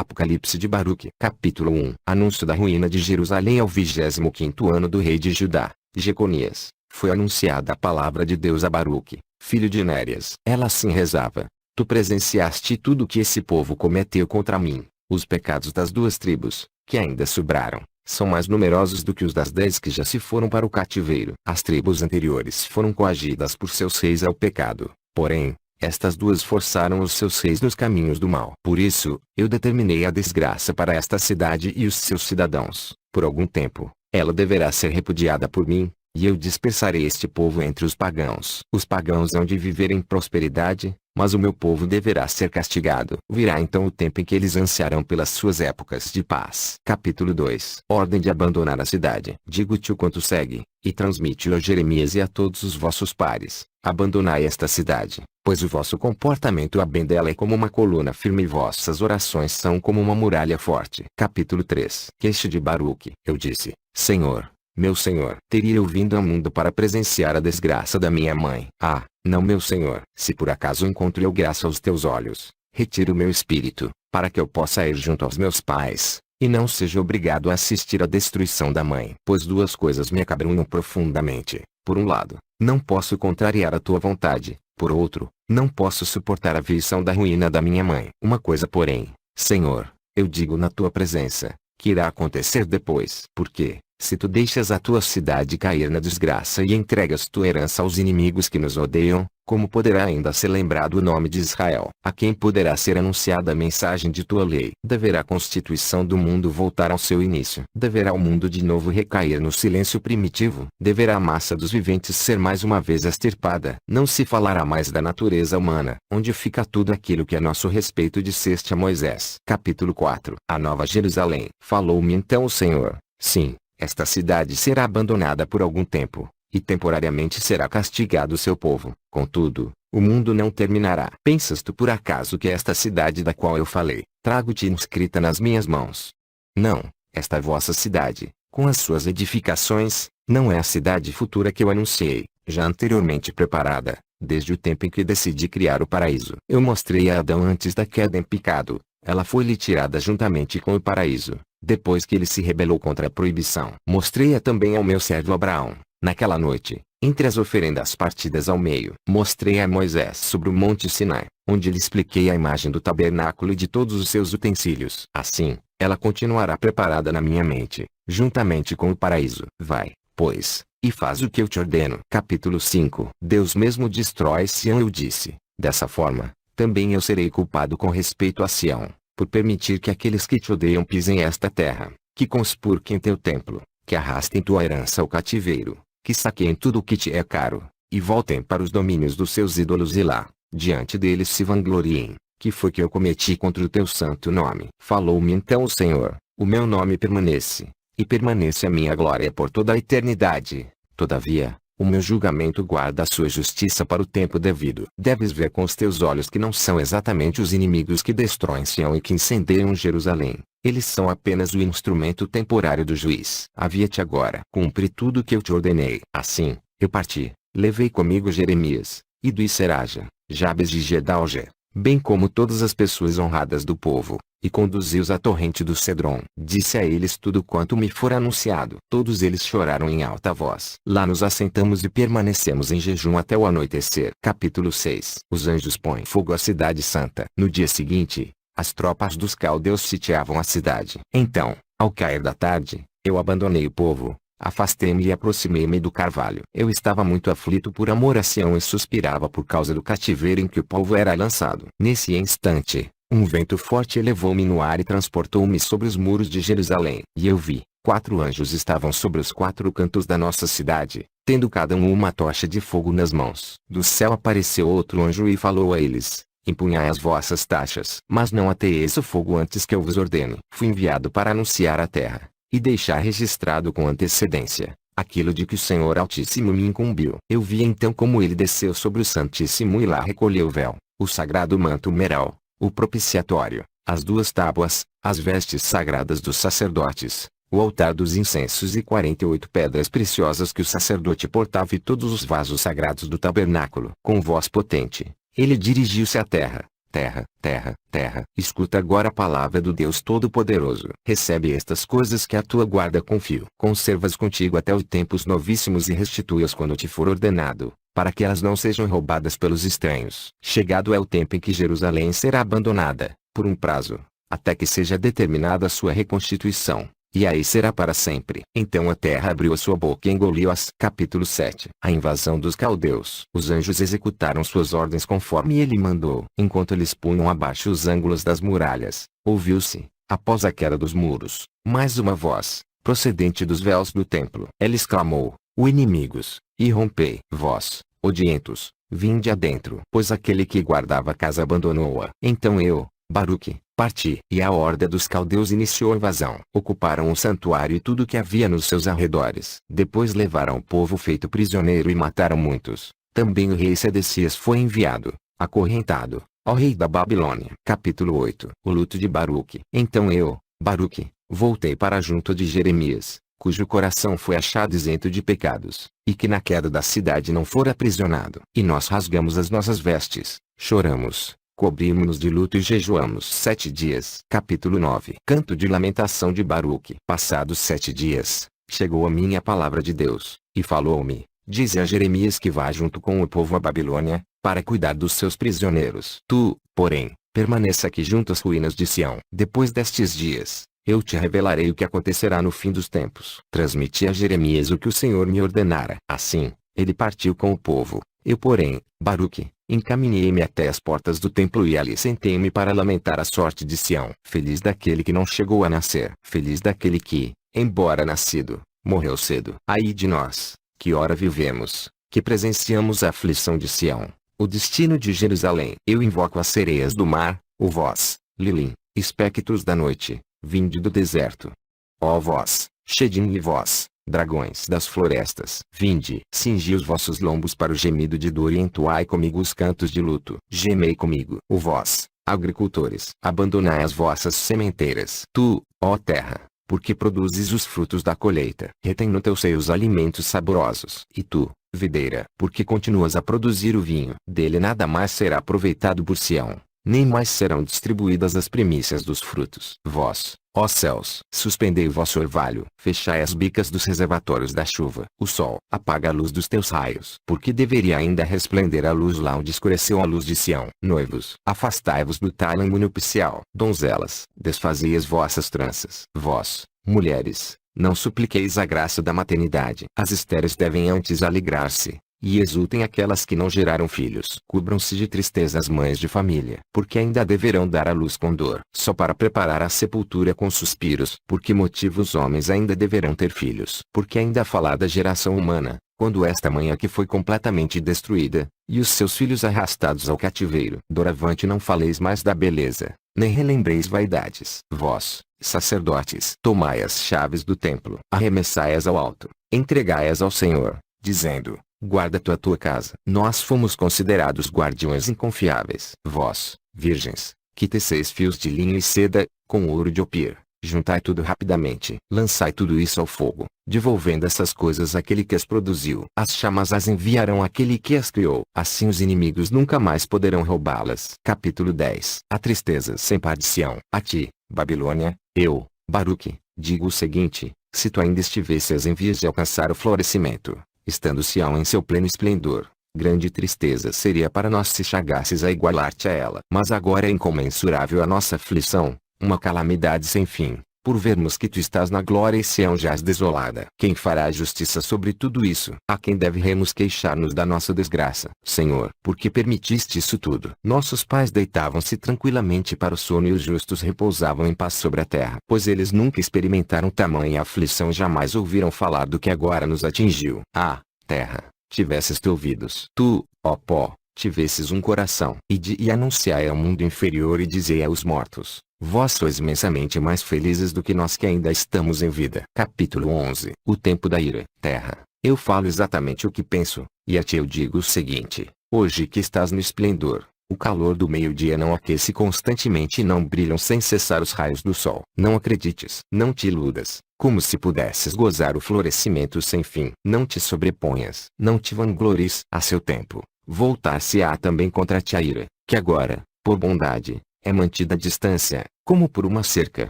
Apocalipse de Baruque. Capítulo 1. Anúncio da ruína de Jerusalém. Ao 25º ano do rei de Judá, Jeconias, foi anunciada a palavra de Deus a Baruque, filho de Nérias. Ela assim rezava: Tu presenciaste tudo o que esse povo cometeu contra mim. Os pecados das 2 tribos, que ainda sobraram, são mais numerosos do que os das 10 que já se foram para o cativeiro. As tribos anteriores foram coagidas por seus reis ao pecado, porém, estas 2 forçaram os seus reis nos caminhos do mal. Por isso, eu determinei a desgraça para esta cidade e os seus cidadãos. Por algum tempo, ela deverá ser repudiada por mim, e eu dispersarei este povo entre os pagãos. Os pagãos hão de viver em prosperidade, mas o meu povo deverá ser castigado. Virá então o tempo em que eles ansiarão pelas suas épocas de paz. Capítulo 2. Ordem de abandonar a cidade. Digo-te o quanto segue, e transmite-o a Jeremias e a todos os vossos pares: abandonai esta cidade, pois o vosso comportamento a bem dela é como uma coluna firme e vossas orações são como uma muralha forte. Capítulo 3. Queixa de Baruque. Eu disse: Senhor, meu Senhor, teria eu vindo ao mundo para presenciar a desgraça da minha mãe? Ah, não, meu Senhor. Se por acaso encontro eu graça aos teus olhos, retira o meu espírito, para que eu possa ir junto aos meus pais, e não seja obrigado a assistir à destruição da mãe. Pois 2 coisas me acabrunham profundamente. Por um lado, não posso contrariar a tua vontade. Por outro, não posso suportar a visão da ruína da minha mãe. Uma coisa porém, Senhor, eu digo na tua presença, que irá acontecer depois. Porque, se tu deixas a tua cidade cair na desgraça e entregas tua herança aos inimigos que nos odeiam, como poderá ainda ser lembrado o nome de Israel? A quem poderá ser anunciada a mensagem de tua lei? Deverá a constituição do mundo voltar ao seu início? Deverá o mundo de novo recair no silêncio primitivo? Deverá a massa dos viventes ser mais uma vez extirpada? Não se falará mais da natureza humana? Onde fica tudo aquilo que a nosso respeito disseste a Moisés? Capítulo 4. A Nova Jerusalém. Falou-me então o Senhor: sim, esta cidade será abandonada por algum tempo, e temporariamente será castigado o seu povo. Contudo, o mundo não terminará. Pensas tu por acaso que esta cidade da qual eu falei, trago-te inscrita nas minhas mãos? Não, esta vossa cidade, com as suas edificações, não é a cidade futura que eu anunciei, já anteriormente preparada, desde o tempo em que decidi criar o paraíso. Eu mostrei a Adão antes da queda em pecado. Ela foi-lhe tirada juntamente com o paraíso, depois que ele se rebelou contra a proibição. Mostrei-a também ao meu servo Abraão, naquela noite, entre as oferendas partidas ao meio. Mostrei a Moisés sobre o monte Sinai, onde lhe expliquei a imagem do tabernáculo e de todos os seus utensílios. Assim, ela continuará preparada na minha mente, juntamente com o paraíso. Vai, pois, e faz o que eu te ordeno. Capítulo 5. Deus mesmo destrói Sião. Eu disse: dessa forma, também eu serei culpado com respeito a Sião, por permitir que aqueles que te odeiam pisem esta terra, que conspurquem teu templo, que arrastem tua herança ao cativeiro, que saqueiem tudo o que te é caro, e voltem para os domínios dos seus ídolos e lá, diante deles se vangloriem. Que foi que eu cometi contra o teu santo nome? Falou-me então o Senhor: o meu nome permanece, e permanece a minha glória por toda a eternidade. Todavia, o meu julgamento guarda a sua justiça para o tempo devido. Deves ver com os teus olhos que não são exatamente os inimigos que destroem Sião e que incendeiam Jerusalém. Eles são apenas o instrumento temporário do juiz. Havia-te agora cumpre tudo o que eu te ordenei. Assim, eu parti, levei comigo Jeremias, Ido e Seraja, Jabes de Gedalja, bem como todas as pessoas honradas do povo, e conduzi-os à torrente do Cedron. Disse a eles tudo quanto me fora anunciado. Todos eles choraram em alta voz. Lá nos assentamos e permanecemos em jejum até o anoitecer. Capítulo 6. Os anjos põem fogo à cidade santa. No dia seguinte, as tropas dos caldeus sitiavam a cidade. Então, ao cair da tarde, eu abandonei o povo, afastei-me e aproximei-me do carvalho. Eu estava muito aflito por amor a Sião e suspirava por causa do cativeiro em que o povo era lançado. Nesse instante, um vento forte elevou-me no ar e transportou-me sobre os muros de Jerusalém. E eu vi, 4 anjos estavam sobre os 4 cantos da nossa cidade, tendo cada um uma tocha de fogo nas mãos. Do céu apareceu outro anjo e falou a eles: empunhai as vossas taxas. Mas não ateeis o fogo antes que eu vos ordene. Fui enviado para anunciar à terra, e deixar registrado com antecedência, aquilo de que o Senhor Altíssimo me incumbiu. Eu vi então como ele desceu sobre o Santíssimo e lá recolheu o véu, o sagrado manto meral, o propiciatório, as 2 tábuas, as vestes sagradas dos sacerdotes, o altar dos incensos e 48 pedras preciosas que o sacerdote portava e todos os vasos sagrados do tabernáculo. Com voz potente, ele dirigiu-se à terra, terra, terra, terra. Escuta agora a palavra do Deus Todo-Poderoso. Recebe estas coisas que a tua guarda com fio. Conservas contigo até os tempos novíssimos e restitui-as quando te for ordenado, para que elas não sejam roubadas pelos estranhos. Chegado é o tempo em que Jerusalém será abandonada, por um prazo, até que seja determinada a sua reconstituição. E aí será para sempre. Então a terra abriu a sua boca e engoliu-as. Capítulo 7. A invasão dos caldeus. Os anjos executaram suas ordens conforme ele mandou. Enquanto eles punham abaixo os ângulos das muralhas, ouviu-se, após a queda dos muros, mais uma voz, procedente dos véus do templo. Ela exclamou: "O inimigos, e rompei. Vós, odientos, vinde adentro." Pois aquele que guardava a casa abandonou-a. Então eu, Baruque, parti, e a horda dos caldeus iniciou a invasão. Ocuparam o santuário e tudo que havia nos seus arredores. Depois levaram o povo feito prisioneiro e mataram muitos. Também o rei Sedecias foi enviado, acorrentado, ao rei da Babilônia. Capítulo 8. O luto de Baruque. Então eu, Baruque, voltei para junto de Jeremias, cujo coração foi achado isento de pecados, e que na queda da cidade não fora aprisionado. E nós rasgamos as nossas vestes, choramos, cobrimos-nos de luto e jejuamos 7 dias. Capítulo 9. Canto de lamentação de Baruque. Passados 7 dias, chegou a mim a palavra de Deus, e falou-me: "Dize a Jeremias que vá junto com o povo à Babilônia, para cuidar dos seus prisioneiros. Tu, porém, permaneça aqui junto às ruínas de Sião. Depois destes dias, eu te revelarei o que acontecerá no fim dos tempos." Transmiti a Jeremias o que o Senhor me ordenara. Assim, ele partiu com o povo. Eu, porém, Baruque, encaminhei-me até as portas do templo e ali sentei-me para lamentar a sorte de Sião. Feliz daquele que não chegou a nascer. Feliz daquele que, embora nascido, morreu cedo. Ai de nós, que ora vivemos, que presenciamos a aflição de Sião, o destino de Jerusalém. Eu invoco as sereias do mar, o vós, Lilim, espectros da noite, vinde do deserto. Ó vós, Shedim, e vós, dragões das florestas, vinde. Cingi os vossos lombos para o gemido de dor e entoai comigo os cantos de luto. Gemei comigo. O vós, agricultores, abandonai as vossas sementeiras. Tu, ó terra, porque produzes os frutos da colheita, retém no teu seio os alimentos saborosos. E tu, videira, porque continuas a produzir o vinho. Dele nada mais será aproveitado por Sião, nem mais serão distribuídas as primícias dos frutos. Vós, ó céus, suspendei o vosso orvalho, fechai as bicas dos reservatórios da chuva. O sol, apaga a luz dos teus raios, porque deveria ainda resplender a luz lá onde escureceu a luz de Sião. Noivos, afastai-vos do tálamo nupcial. Donzelas, desfazei as vossas tranças. Vós, mulheres, não supliqueis a graça da maternidade. As estéreis devem antes alegrar-se, e exultem aquelas que não geraram filhos. Cubram-se de tristeza as mães de família, porque ainda deverão dar à luz com dor, só para preparar a sepultura com suspiros. Por que motivo os homens ainda deverão ter filhos? Porque ainda falar da geração humana, quando esta mãe aqui foi completamente destruída, e os seus filhos arrastados ao cativeiro. Doravante não faleis mais da beleza, nem relembreis vaidades. Vós, sacerdotes, tomai as chaves do templo, arremessai-as ao alto, entregai-as ao Senhor, dizendo: guarda tu a tua casa. Nós fomos considerados guardiões inconfiáveis. Vós, virgens, que teceis fios de linho e seda, com ouro de Opir, juntai tudo rapidamente. Lançai tudo isso ao fogo, devolvendo essas coisas àquele que as produziu. As chamas as enviarão àquele que as criou. Assim os inimigos nunca mais poderão roubá-las. Capítulo 10. A tristeza sem par de Sião. A ti, Babilônia, eu, Baruque, digo o seguinte: se tu ainda estivesses em vias de alcançar o florescimento, estando Sião em seu pleno esplendor, grande tristeza seria para nós se chegasses a igualar-te a ela. Mas agora é incomensurável a nossa aflição, uma calamidade sem fim, por vermos que tu estás na glória e Sião jaz desolada. Quem fará justiça sobre tudo isso? A quem deveremos queixar-nos da nossa desgraça? Senhor, por que permitiste isso tudo? Nossos pais deitavam-se tranquilamente para o sono e os justos repousavam em paz sobre a terra. Pois eles nunca experimentaram tamanha aflição e jamais ouviram falar do que agora nos atingiu. Ah, terra, tivesses tu ouvidos. Tu, ó pó, tivesses um coração. E anunciai ao mundo inferior e dizei aos mortos: vós sois imensamente mais felizes do que nós que ainda estamos em vida. Capítulo 11. O tempo da ira. Terra, eu falo exatamente o que penso, e a ti eu digo o seguinte: hoje que estás no esplendor, o calor do meio-dia não aquece constantemente e não brilham sem cessar os raios do sol. Não acredites, não te iludas, como se pudesses gozar o florescimento sem fim. Não te sobreponhas, não te vanglories. A seu tempo, voltar-se-á também contra ti a ira, que agora, por bondade, é mantida à distância, como por uma cerca.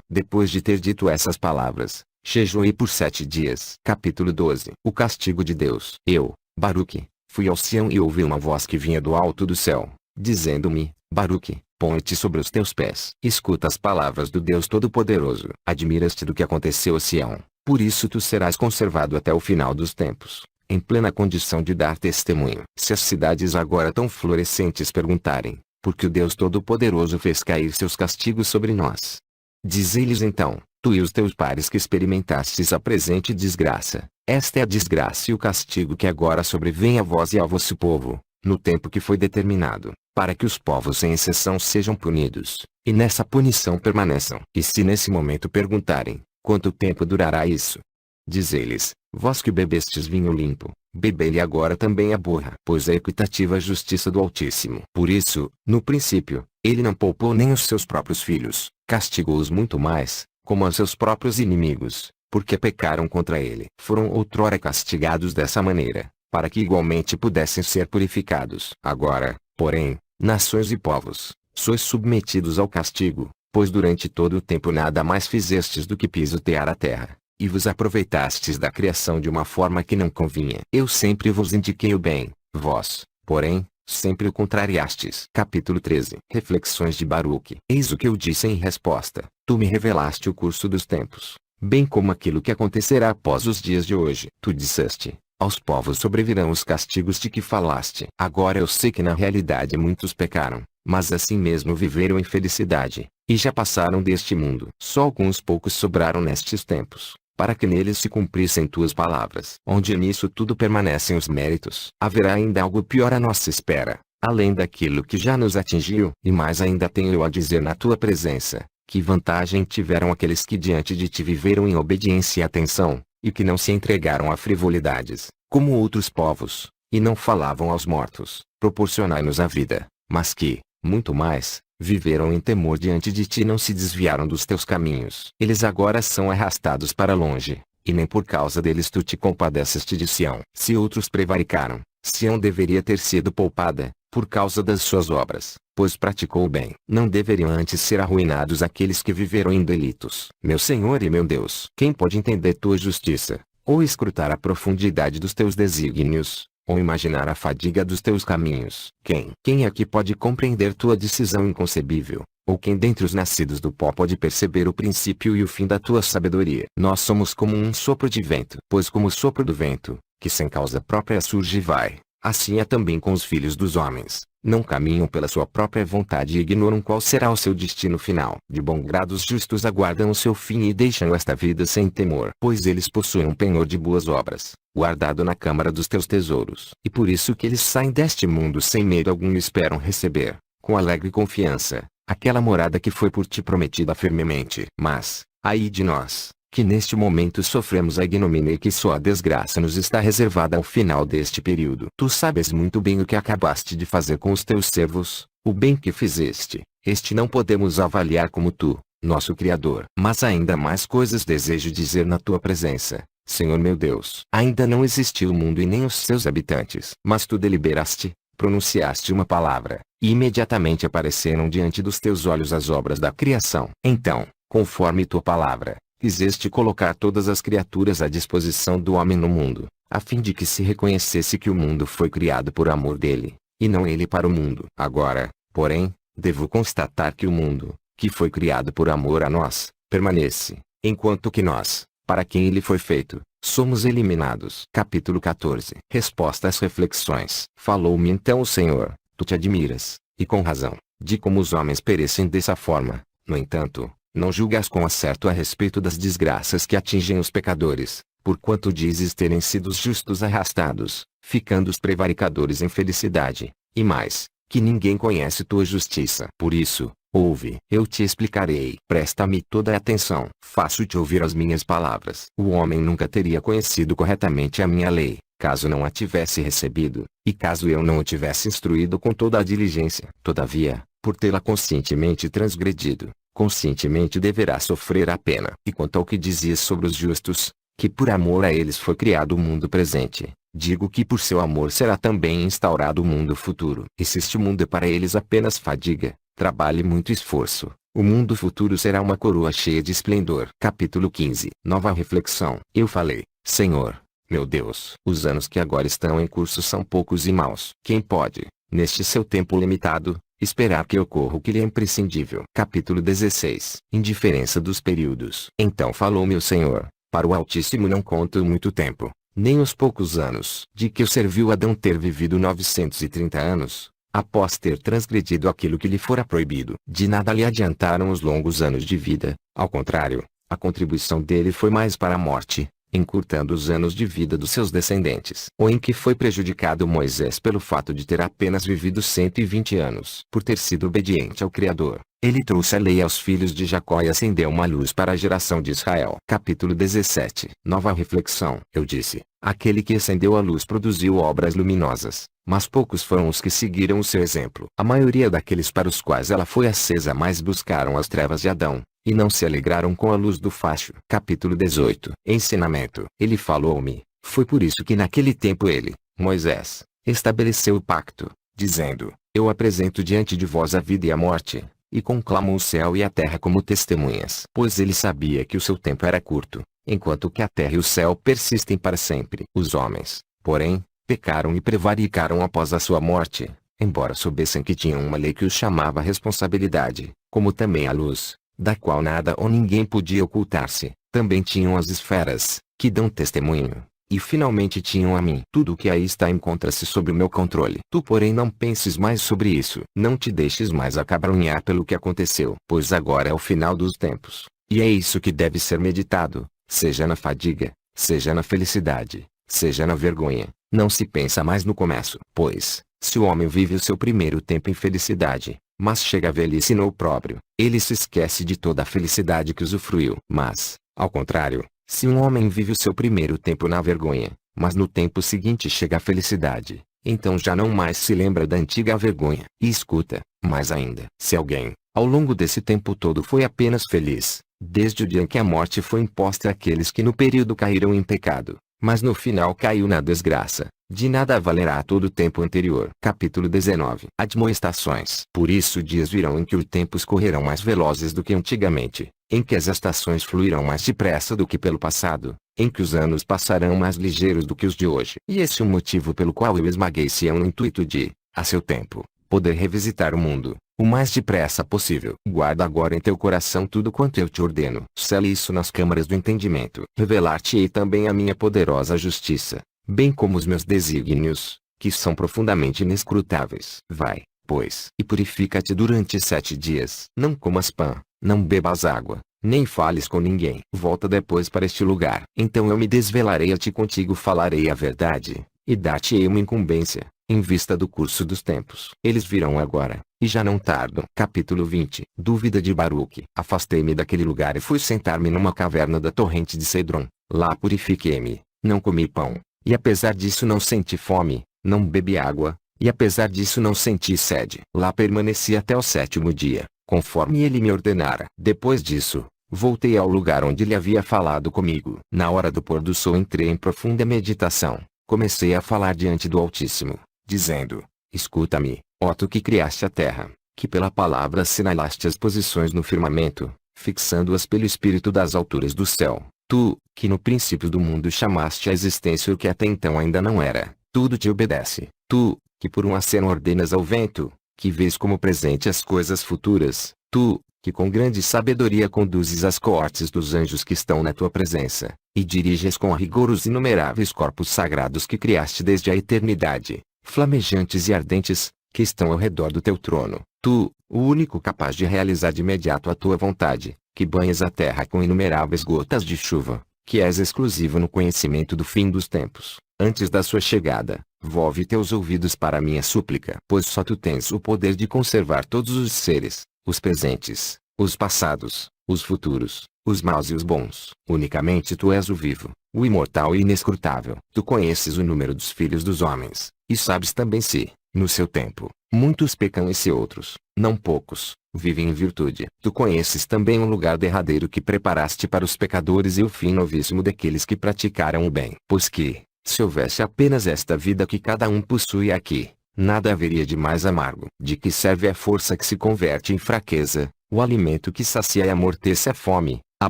Depois de ter dito essas palavras, jejuei por 7 dias. Capítulo 12. O castigo de Deus. Eu, Baruque, fui ao Sião e ouvi uma voz que vinha do alto do céu, dizendo-me: Baruque, põe-te sobre os teus pés. Escuta as palavras do Deus Todo-Poderoso. Admiras-te do que aconteceu a Sião, por isso tu serás conservado até o final dos tempos, em plena condição de dar testemunho. Se as cidades agora tão florescentes perguntarem, por que o Deus Todo-Poderoso fez cair seus castigos sobre nós? Diz-lhes então, tu e os teus pares que experimentastes a presente desgraça, esta é a desgraça e o castigo que agora sobrevém a vós e ao vosso povo, no tempo que foi determinado, para que os povos sem exceção sejam punidos, e nessa punição permaneçam. E se nesse momento perguntarem, quanto tempo durará isso? Diz-lhes, vós que bebestes vinho limpo, bebei-lhe agora também a borra. Pois é equitativa a justiça do Altíssimo. Por isso, no princípio, ele não poupou nem os seus próprios filhos, castigou-os muito mais, como a seus próprios inimigos, porque pecaram contra ele. Foram outrora castigados dessa maneira, para que igualmente pudessem ser purificados. Agora, porém, nações e povos, sois submetidos ao castigo, pois durante todo o tempo nada mais fizestes do que pisotear a terra, e vos aproveitastes da criação de uma forma que não convinha. Eu sempre vos indiquei o bem, vós, porém, sempre o contrariastes. Capítulo 13. Reflexões de Baruque. Eis o que eu disse em resposta: tu me revelaste o curso dos tempos, bem como aquilo que acontecerá após os dias de hoje. Tu disseste, aos povos sobrevirão os castigos de que falaste. Agora eu sei que na realidade muitos pecaram, mas assim mesmo viveram em felicidade, e já passaram deste mundo. Só alguns poucos sobraram nestes tempos, para que neles se cumprissem tuas palavras. Onde nisso tudo permanecem os méritos. Haverá ainda algo pior à nossa espera, além daquilo que já nos atingiu. E mais ainda tenho eu a dizer na tua presença, que vantagem tiveram aqueles que diante de ti viveram em obediência e atenção, e que não se entregaram a frivolidades, como outros povos, e não falavam aos mortos, proporcionai-nos a vida, mas que, muito mais, viveram em temor diante de ti e não se desviaram dos teus caminhos. Eles agora são arrastados para longe, e nem por causa deles tu te compadeceste de Sião. Se outros prevaricaram, Sião deveria ter sido poupada, por causa das suas obras, pois praticou o bem. Não deveriam antes ser arruinados aqueles que viveram em delitos. Meu Senhor e meu Deus, quem pode entender tua justiça, ou escrutar a profundidade dos teus desígnios, ou imaginar a fadiga dos teus caminhos? Quem aqui pode compreender tua decisão inconcebível, ou quem dentre os nascidos do pó pode perceber o princípio e o fim da tua sabedoria? Nós somos como um sopro de vento, pois como o sopro do vento, que sem causa própria surge e vai, assim é também com os filhos dos homens. Não caminham pela sua própria vontade e ignoram qual será o seu destino final. De bom grado os justos aguardam o seu fim e deixam esta vida sem temor, pois eles possuem um penhor de boas obras, guardado na câmara dos teus tesouros. E por isso que eles saem deste mundo sem medo algum e esperam receber, com alegre confiança, aquela morada que foi por ti prometida firmemente. Mas, ai de nós, que neste momento sofremos a ignomínia e que só a desgraça nos está reservada ao final deste período. Tu sabes muito bem o que acabaste de fazer com os teus servos, o bem que fizeste, este não podemos avaliar como tu, nosso Criador. Mas ainda mais coisas desejo dizer na tua presença, Senhor meu Deus. Ainda não existiu o mundo e nem os seus habitantes. Mas tu deliberaste, pronunciaste uma palavra, e imediatamente apareceram diante dos teus olhos as obras da criação. Então, conforme tua palavra, quiseste colocar todas as criaturas à disposição do homem no mundo, a fim de que se reconhecesse que o mundo foi criado por amor dele, e não ele para o mundo. Agora, porém, devo constatar que o mundo, que foi criado por amor a nós, permanece, enquanto que nós, para quem ele foi feito, somos eliminados. Capítulo 14. Resposta às reflexões. Falou-me então o Senhor: tu te admiras, e com razão, de como os homens perecem dessa forma. No entanto, não julgas com acerto a respeito das desgraças que atingem os pecadores, porquanto dizes terem sido os justos arrastados, ficando os prevaricadores em felicidade, e mais, que ninguém conhece tua justiça. Por isso, ouve, eu te explicarei. Presta-me toda a atenção. Faço-te ouvir as minhas palavras. O homem nunca teria conhecido corretamente a minha lei, caso não a tivesse recebido, e caso eu não o tivesse instruído com toda a diligência. Todavia, por tê-la conscientemente transgredido, conscientemente deverá sofrer a pena. E quanto ao que dizias sobre os justos, que por amor a eles foi criado o mundo presente, digo que por seu amor será também instaurado o mundo futuro. E se este mundo é para eles apenas fadiga, trabalhe muito esforço. O mundo futuro será uma coroa cheia de esplendor. Capítulo 15. Nova reflexão. Eu falei, Senhor, meu Deus, os anos que agora estão em curso são poucos e maus. Quem pode, neste seu tempo limitado, esperar que ocorra o que lhe é imprescindível? Capítulo 16. Indiferença dos períodos. Então falou meu Senhor, para o Altíssimo não conto muito tempo, nem os poucos anos de que o serviu Adão ter vivido 930 anos. Após ter transgredido aquilo que lhe fora proibido, de nada lhe adiantaram os longos anos de vida, ao contrário, a contribuição dele foi mais para a morte, encurtando os anos de vida dos seus descendentes. Ou em que foi prejudicado Moisés pelo fato de ter apenas vivido 120 anos. Por ter sido obediente ao Criador, ele trouxe a lei aos filhos de Jacó e acendeu uma luz para a geração de Israel. Capítulo 17. Nova reflexão. Eu disse, aquele que acendeu a luz produziu obras luminosas, mas poucos foram os que seguiram o seu exemplo. A maioria daqueles para os quais ela foi acesa mais buscaram as trevas de Adão, e não se alegraram com a luz do facho. Capítulo 18. Ensinamento. Ele falou-me, foi por isso que naquele tempo ele, Moisés, estabeleceu o pacto, dizendo, eu apresento diante de vós a vida e a morte, e conclamo o céu e a terra como testemunhas. Pois ele sabia que o seu tempo era curto, enquanto que a terra e o céu persistem para sempre. Os homens, porém, pecaram e prevaricaram após a sua morte, embora soubessem que tinham uma lei que os chamava à responsabilidade, como também a luz, da qual nada ou ninguém podia ocultar-se. Também tinham as esferas, que dão testemunho, e finalmente tinham a mim. Tudo o que aí está encontra-se sob o meu controle. Tu porém não penses mais sobre isso. Não te deixes mais acabrunhar pelo que aconteceu. Pois agora é o final dos tempos, e é isso que deve ser meditado, seja na fadiga, seja na felicidade, seja na vergonha. Não se pensa mais no começo. Pois, se o homem vive o seu primeiro tempo em felicidade, mas chega a velhice no opróbrio, ele se esquece de toda a felicidade que usufruiu. Mas, ao contrário, se um homem vive o seu primeiro tempo na vergonha, mas no tempo seguinte chega a felicidade, então já não mais se lembra da antiga vergonha. E escuta, mais ainda, se alguém, ao longo desse tempo todo foi apenas feliz, desde o dia em que a morte foi imposta àqueles que no período caíram em pecado, mas no final caiu na desgraça, de nada valerá todo o tempo anterior. Capítulo 19. Admoestações. Por isso dias virão em que os tempos correrão mais velozes do que antigamente, em que as estações fluirão mais depressa do que pelo passado, em que os anos passarão mais ligeiros do que os de hoje. E esse é o motivo pelo qual eu esmaguei Sião no intuito de, a seu tempo, poder revisitar o mundo, o mais depressa possível. Guarda agora em teu coração tudo quanto eu te ordeno. Sele isso nas câmaras do entendimento. Revelar-te-ei também a minha poderosa justiça, bem como os meus desígnios, que são profundamente inescrutáveis. Vai, pois, e purifica-te durante 7 dias. Não comas pão, não bebas água, nem fales com ninguém. Volta depois para este lugar. Então eu me desvelarei a ti, contigo falarei a verdade, e dar-te-ei uma incumbência, em vista do curso dos tempos. Eles virão agora, e já não tardam. Capítulo 20. Dúvida de Baruque. Afastei-me daquele lugar e fui sentar-me numa caverna da torrente de Cedron. Lá purifiquei-me, não comi pão, e apesar disso não senti fome, não bebi água, e apesar disso não senti sede. Lá permaneci até o 7º dia, conforme ele me ordenara. Depois disso, voltei ao lugar onde ele havia falado comigo. Na hora do pôr do sol entrei em profunda meditação. Comecei a falar diante do Altíssimo, dizendo, escuta-me, ó tu que criaste a terra, que pela palavra assinalaste as posições no firmamento, fixando-as pelo Espírito das alturas do céu. Tu, que no princípio do mundo chamaste à existência o que até então ainda não era, tudo te obedece. Tu, que por um aceno ordenas ao vento, que vês como presente as coisas futuras, tu, que com grande sabedoria conduzes as coortes dos anjos que estão na tua presença, e diriges com rigor os inumeráveis corpos sagrados que criaste desde a eternidade, flamejantes e ardentes, que estão ao redor do teu trono. Tu, o único capaz de realizar de imediato a tua vontade, que banhas a terra com inumeráveis gotas de chuva, que és exclusivo no conhecimento do fim dos tempos, antes da sua chegada, volve teus ouvidos para a minha súplica. Pois só tu tens o poder de conservar todos os seres, os presentes, os passados, os futuros, os maus e os bons. Unicamente tu és o vivo, o imortal e inescrutável. Tu conheces o número dos filhos dos homens, e sabes também se, no seu tempo, muitos pecam e se outros, não poucos, vivem em virtude. Tu conheces também o lugar derradeiro que preparaste para os pecadores e o fim novíssimo daqueles que praticaram o bem. Pois que, se houvesse apenas esta vida que cada um possui aqui, nada haveria de mais amargo. De que serve a força que se converte em fraqueza, o alimento que sacia e amortece a fome, a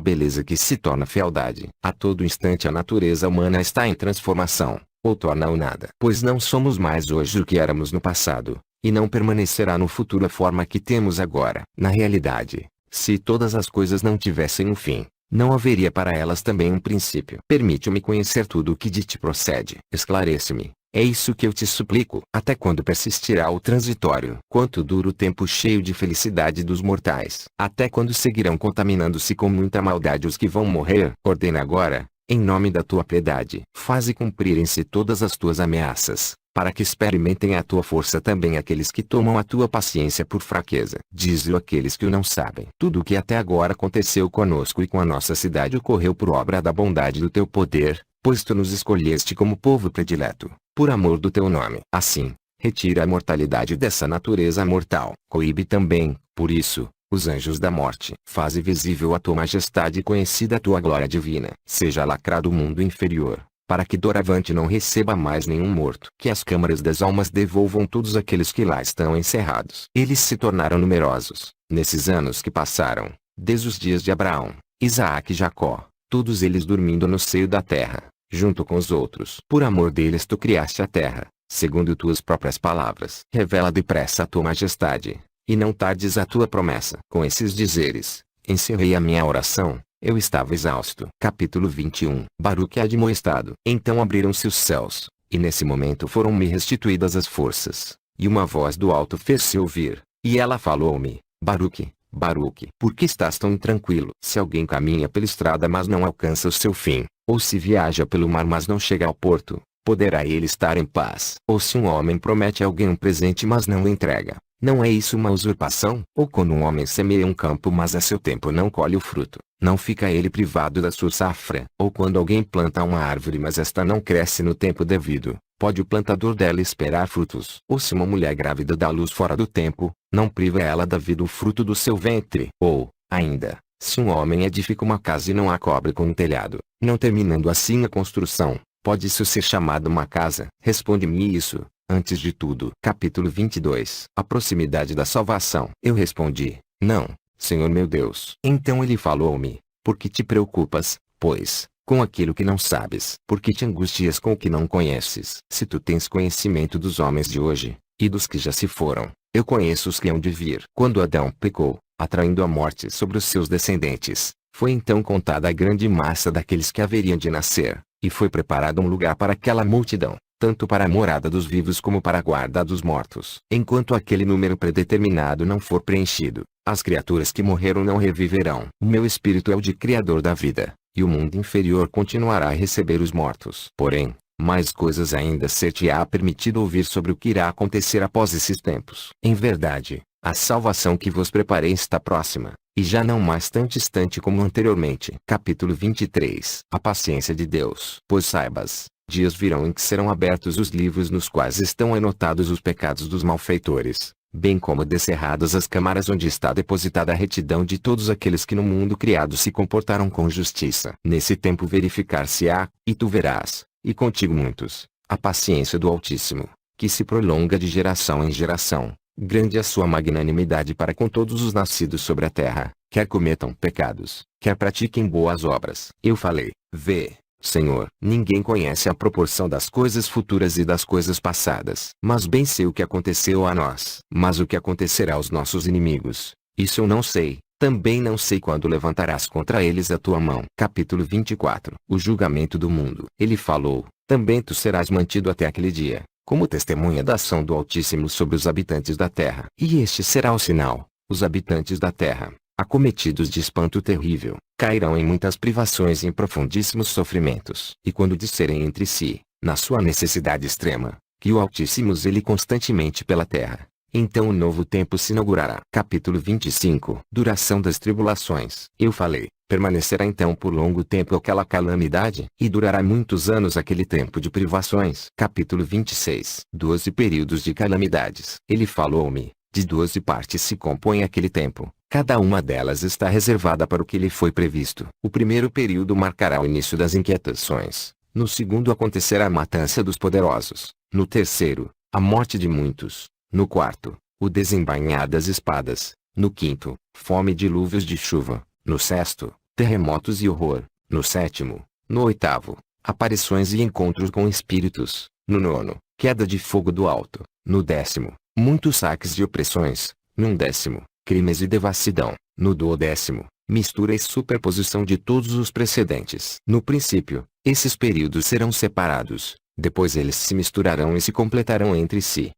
beleza que se torna fealdade? A todo instante a natureza humana está em transformação, ou torna-o nada. Pois não somos mais hoje o que éramos no passado, e não permanecerá no futuro a forma que temos agora. Na realidade, se todas as coisas não tivessem um fim, não haveria para elas também um princípio. Permite-me conhecer tudo o que de ti procede. Esclarece-me. É isso que eu te suplico. Até quando persistirá o transitório? Quanto dura o tempo cheio de felicidade dos mortais? Até quando seguirão contaminando-se com muita maldade os que vão morrer? Ordena agora, em nome da tua piedade. Faze cumprirem-se todas as tuas ameaças, para que experimentem a tua força também aqueles que tomam a tua paciência por fraqueza. Diz-lhe aqueles que o não sabem. Tudo o que até agora aconteceu conosco e com a nossa cidade ocorreu por obra da bondade do teu poder, pois tu nos escolheste como povo predileto, por amor do teu nome. Assim, retira a mortalidade dessa natureza mortal. Coíbe também, por isso, os anjos da morte. Faze visível a tua majestade e conhecida a tua glória divina. Seja lacrado o mundo inferior, para que doravante não receba mais nenhum morto. Que as câmaras das almas devolvam todos aqueles que lá estão encerrados. Eles se tornaram numerosos, nesses anos que passaram, desde os dias de Abraão, Isaque e Jacó, todos eles dormindo no seio da terra, junto com os outros. Por amor deles tu criaste a terra, segundo tuas próprias palavras. Revela depressa a tua majestade, e não tardes a tua promessa. Com esses dizeres, encerrei a minha oração. Eu estava exausto. Capítulo 21. Baruque admoestado. Então abriram-se os céus, e nesse momento foram-me restituídas as forças, e uma voz do alto fez-se ouvir, e ela falou-me: Baruque, Baruque, por que estás tão intranquilo? Se alguém caminha pela estrada mas não alcança o seu fim, ou se viaja pelo mar mas não chega ao porto, poderá ele estar em paz? Ou se um homem promete a alguém um presente mas não o entrega, não é isso uma usurpação? Ou quando um homem semeia um campo mas a seu tempo não colhe o fruto, não fica ele privado da sua safra? Ou quando alguém planta uma árvore mas esta não cresce no tempo devido, pode o plantador dela esperar frutos? Ou se uma mulher grávida dá luz fora do tempo, não priva ela da vida o fruto do seu ventre? Ou, ainda, se um homem edifica uma casa e não a cobre com um telhado, não terminando assim a construção, pode isso ser chamado uma casa? Responde-me isso, antes de tudo. Capítulo 22. A proximidade da salvação. Eu respondi: não, Senhor meu Deus. Então ele falou-me: por que te preocupas, pois, com aquilo que não sabes? Por que te angustias com o que não conheces? Se tu tens conhecimento dos homens de hoje, e dos que já se foram, eu conheço os que hão de vir. Quando Adão pecou, atraindo a morte sobre os seus descendentes, foi então contada a grande massa daqueles que haveriam de nascer, e foi preparado um lugar para aquela multidão, tanto para a morada dos vivos como para a guarda dos mortos. Enquanto aquele número predeterminado não for preenchido, as criaturas que morreram não reviverão. O meu espírito é o de Criador da vida, e o mundo inferior continuará a receber os mortos. Porém, mais coisas ainda ser-te-á permitido ouvir sobre o que irá acontecer após esses tempos. Em verdade, a salvação que vos preparei está próxima, e já não mais tão distante como anteriormente. Capítulo 23. A paciência de Deus. Pois saibas, dias virão em que serão abertos os livros nos quais estão anotados os pecados dos malfeitores, bem como descerradas as câmaras onde está depositada a retidão de todos aqueles que no mundo criado se comportaram com justiça. Nesse tempo verificar-se-á, e tu verás, e contigo muitos, a paciência do Altíssimo, que se prolonga de geração em geração. Grande é a sua magnanimidade para com todos os nascidos sobre a terra, quer cometam pecados, quer pratiquem boas obras. Eu falei: vê, Senhor, ninguém conhece a proporção das coisas futuras e das coisas passadas. Mas bem sei o que aconteceu a nós. Mas o que acontecerá aos nossos inimigos, isso eu não sei. Também não sei quando levantarás contra eles a tua mão. Capítulo 24. O julgamento do mundo. Ele falou: também tu serás mantido até aquele dia, como testemunha da ação do Altíssimo sobre os habitantes da terra. E este será o sinal: os habitantes da terra, acometidos de espanto terrível, cairão em muitas privações e em profundíssimos sofrimentos. E quando disserem entre si, na sua necessidade extrema, que o Altíssimo zele constantemente pela terra, então o novo tempo se inaugurará. Capítulo 25. Duração das tribulações. Eu falei: permanecerá então por longo tempo aquela calamidade, e durará muitos anos aquele tempo de privações. Capítulo 26. 12 períodos de calamidades. Ele falou-me: de 12 partes se compõe aquele tempo, cada uma delas está reservada para o que lhe foi previsto. O primeiro período marcará o início das inquietações, no segundo acontecerá a matança dos poderosos, no terceiro, a morte de muitos. No quarto, o desembainhar das espadas. No quinto, fome e dilúvios de chuva. No sexto, terremotos e horror. No sétimo, no oitavo, aparições e encontros com espíritos. No nono, queda de fogo do alto. No décimo, muitos saques e opressões. No undécimo, crimes e devassidão. No duodécimo, mistura e superposição de todos os precedentes. No princípio, esses períodos serão separados, depois eles se misturarão e se completarão entre si.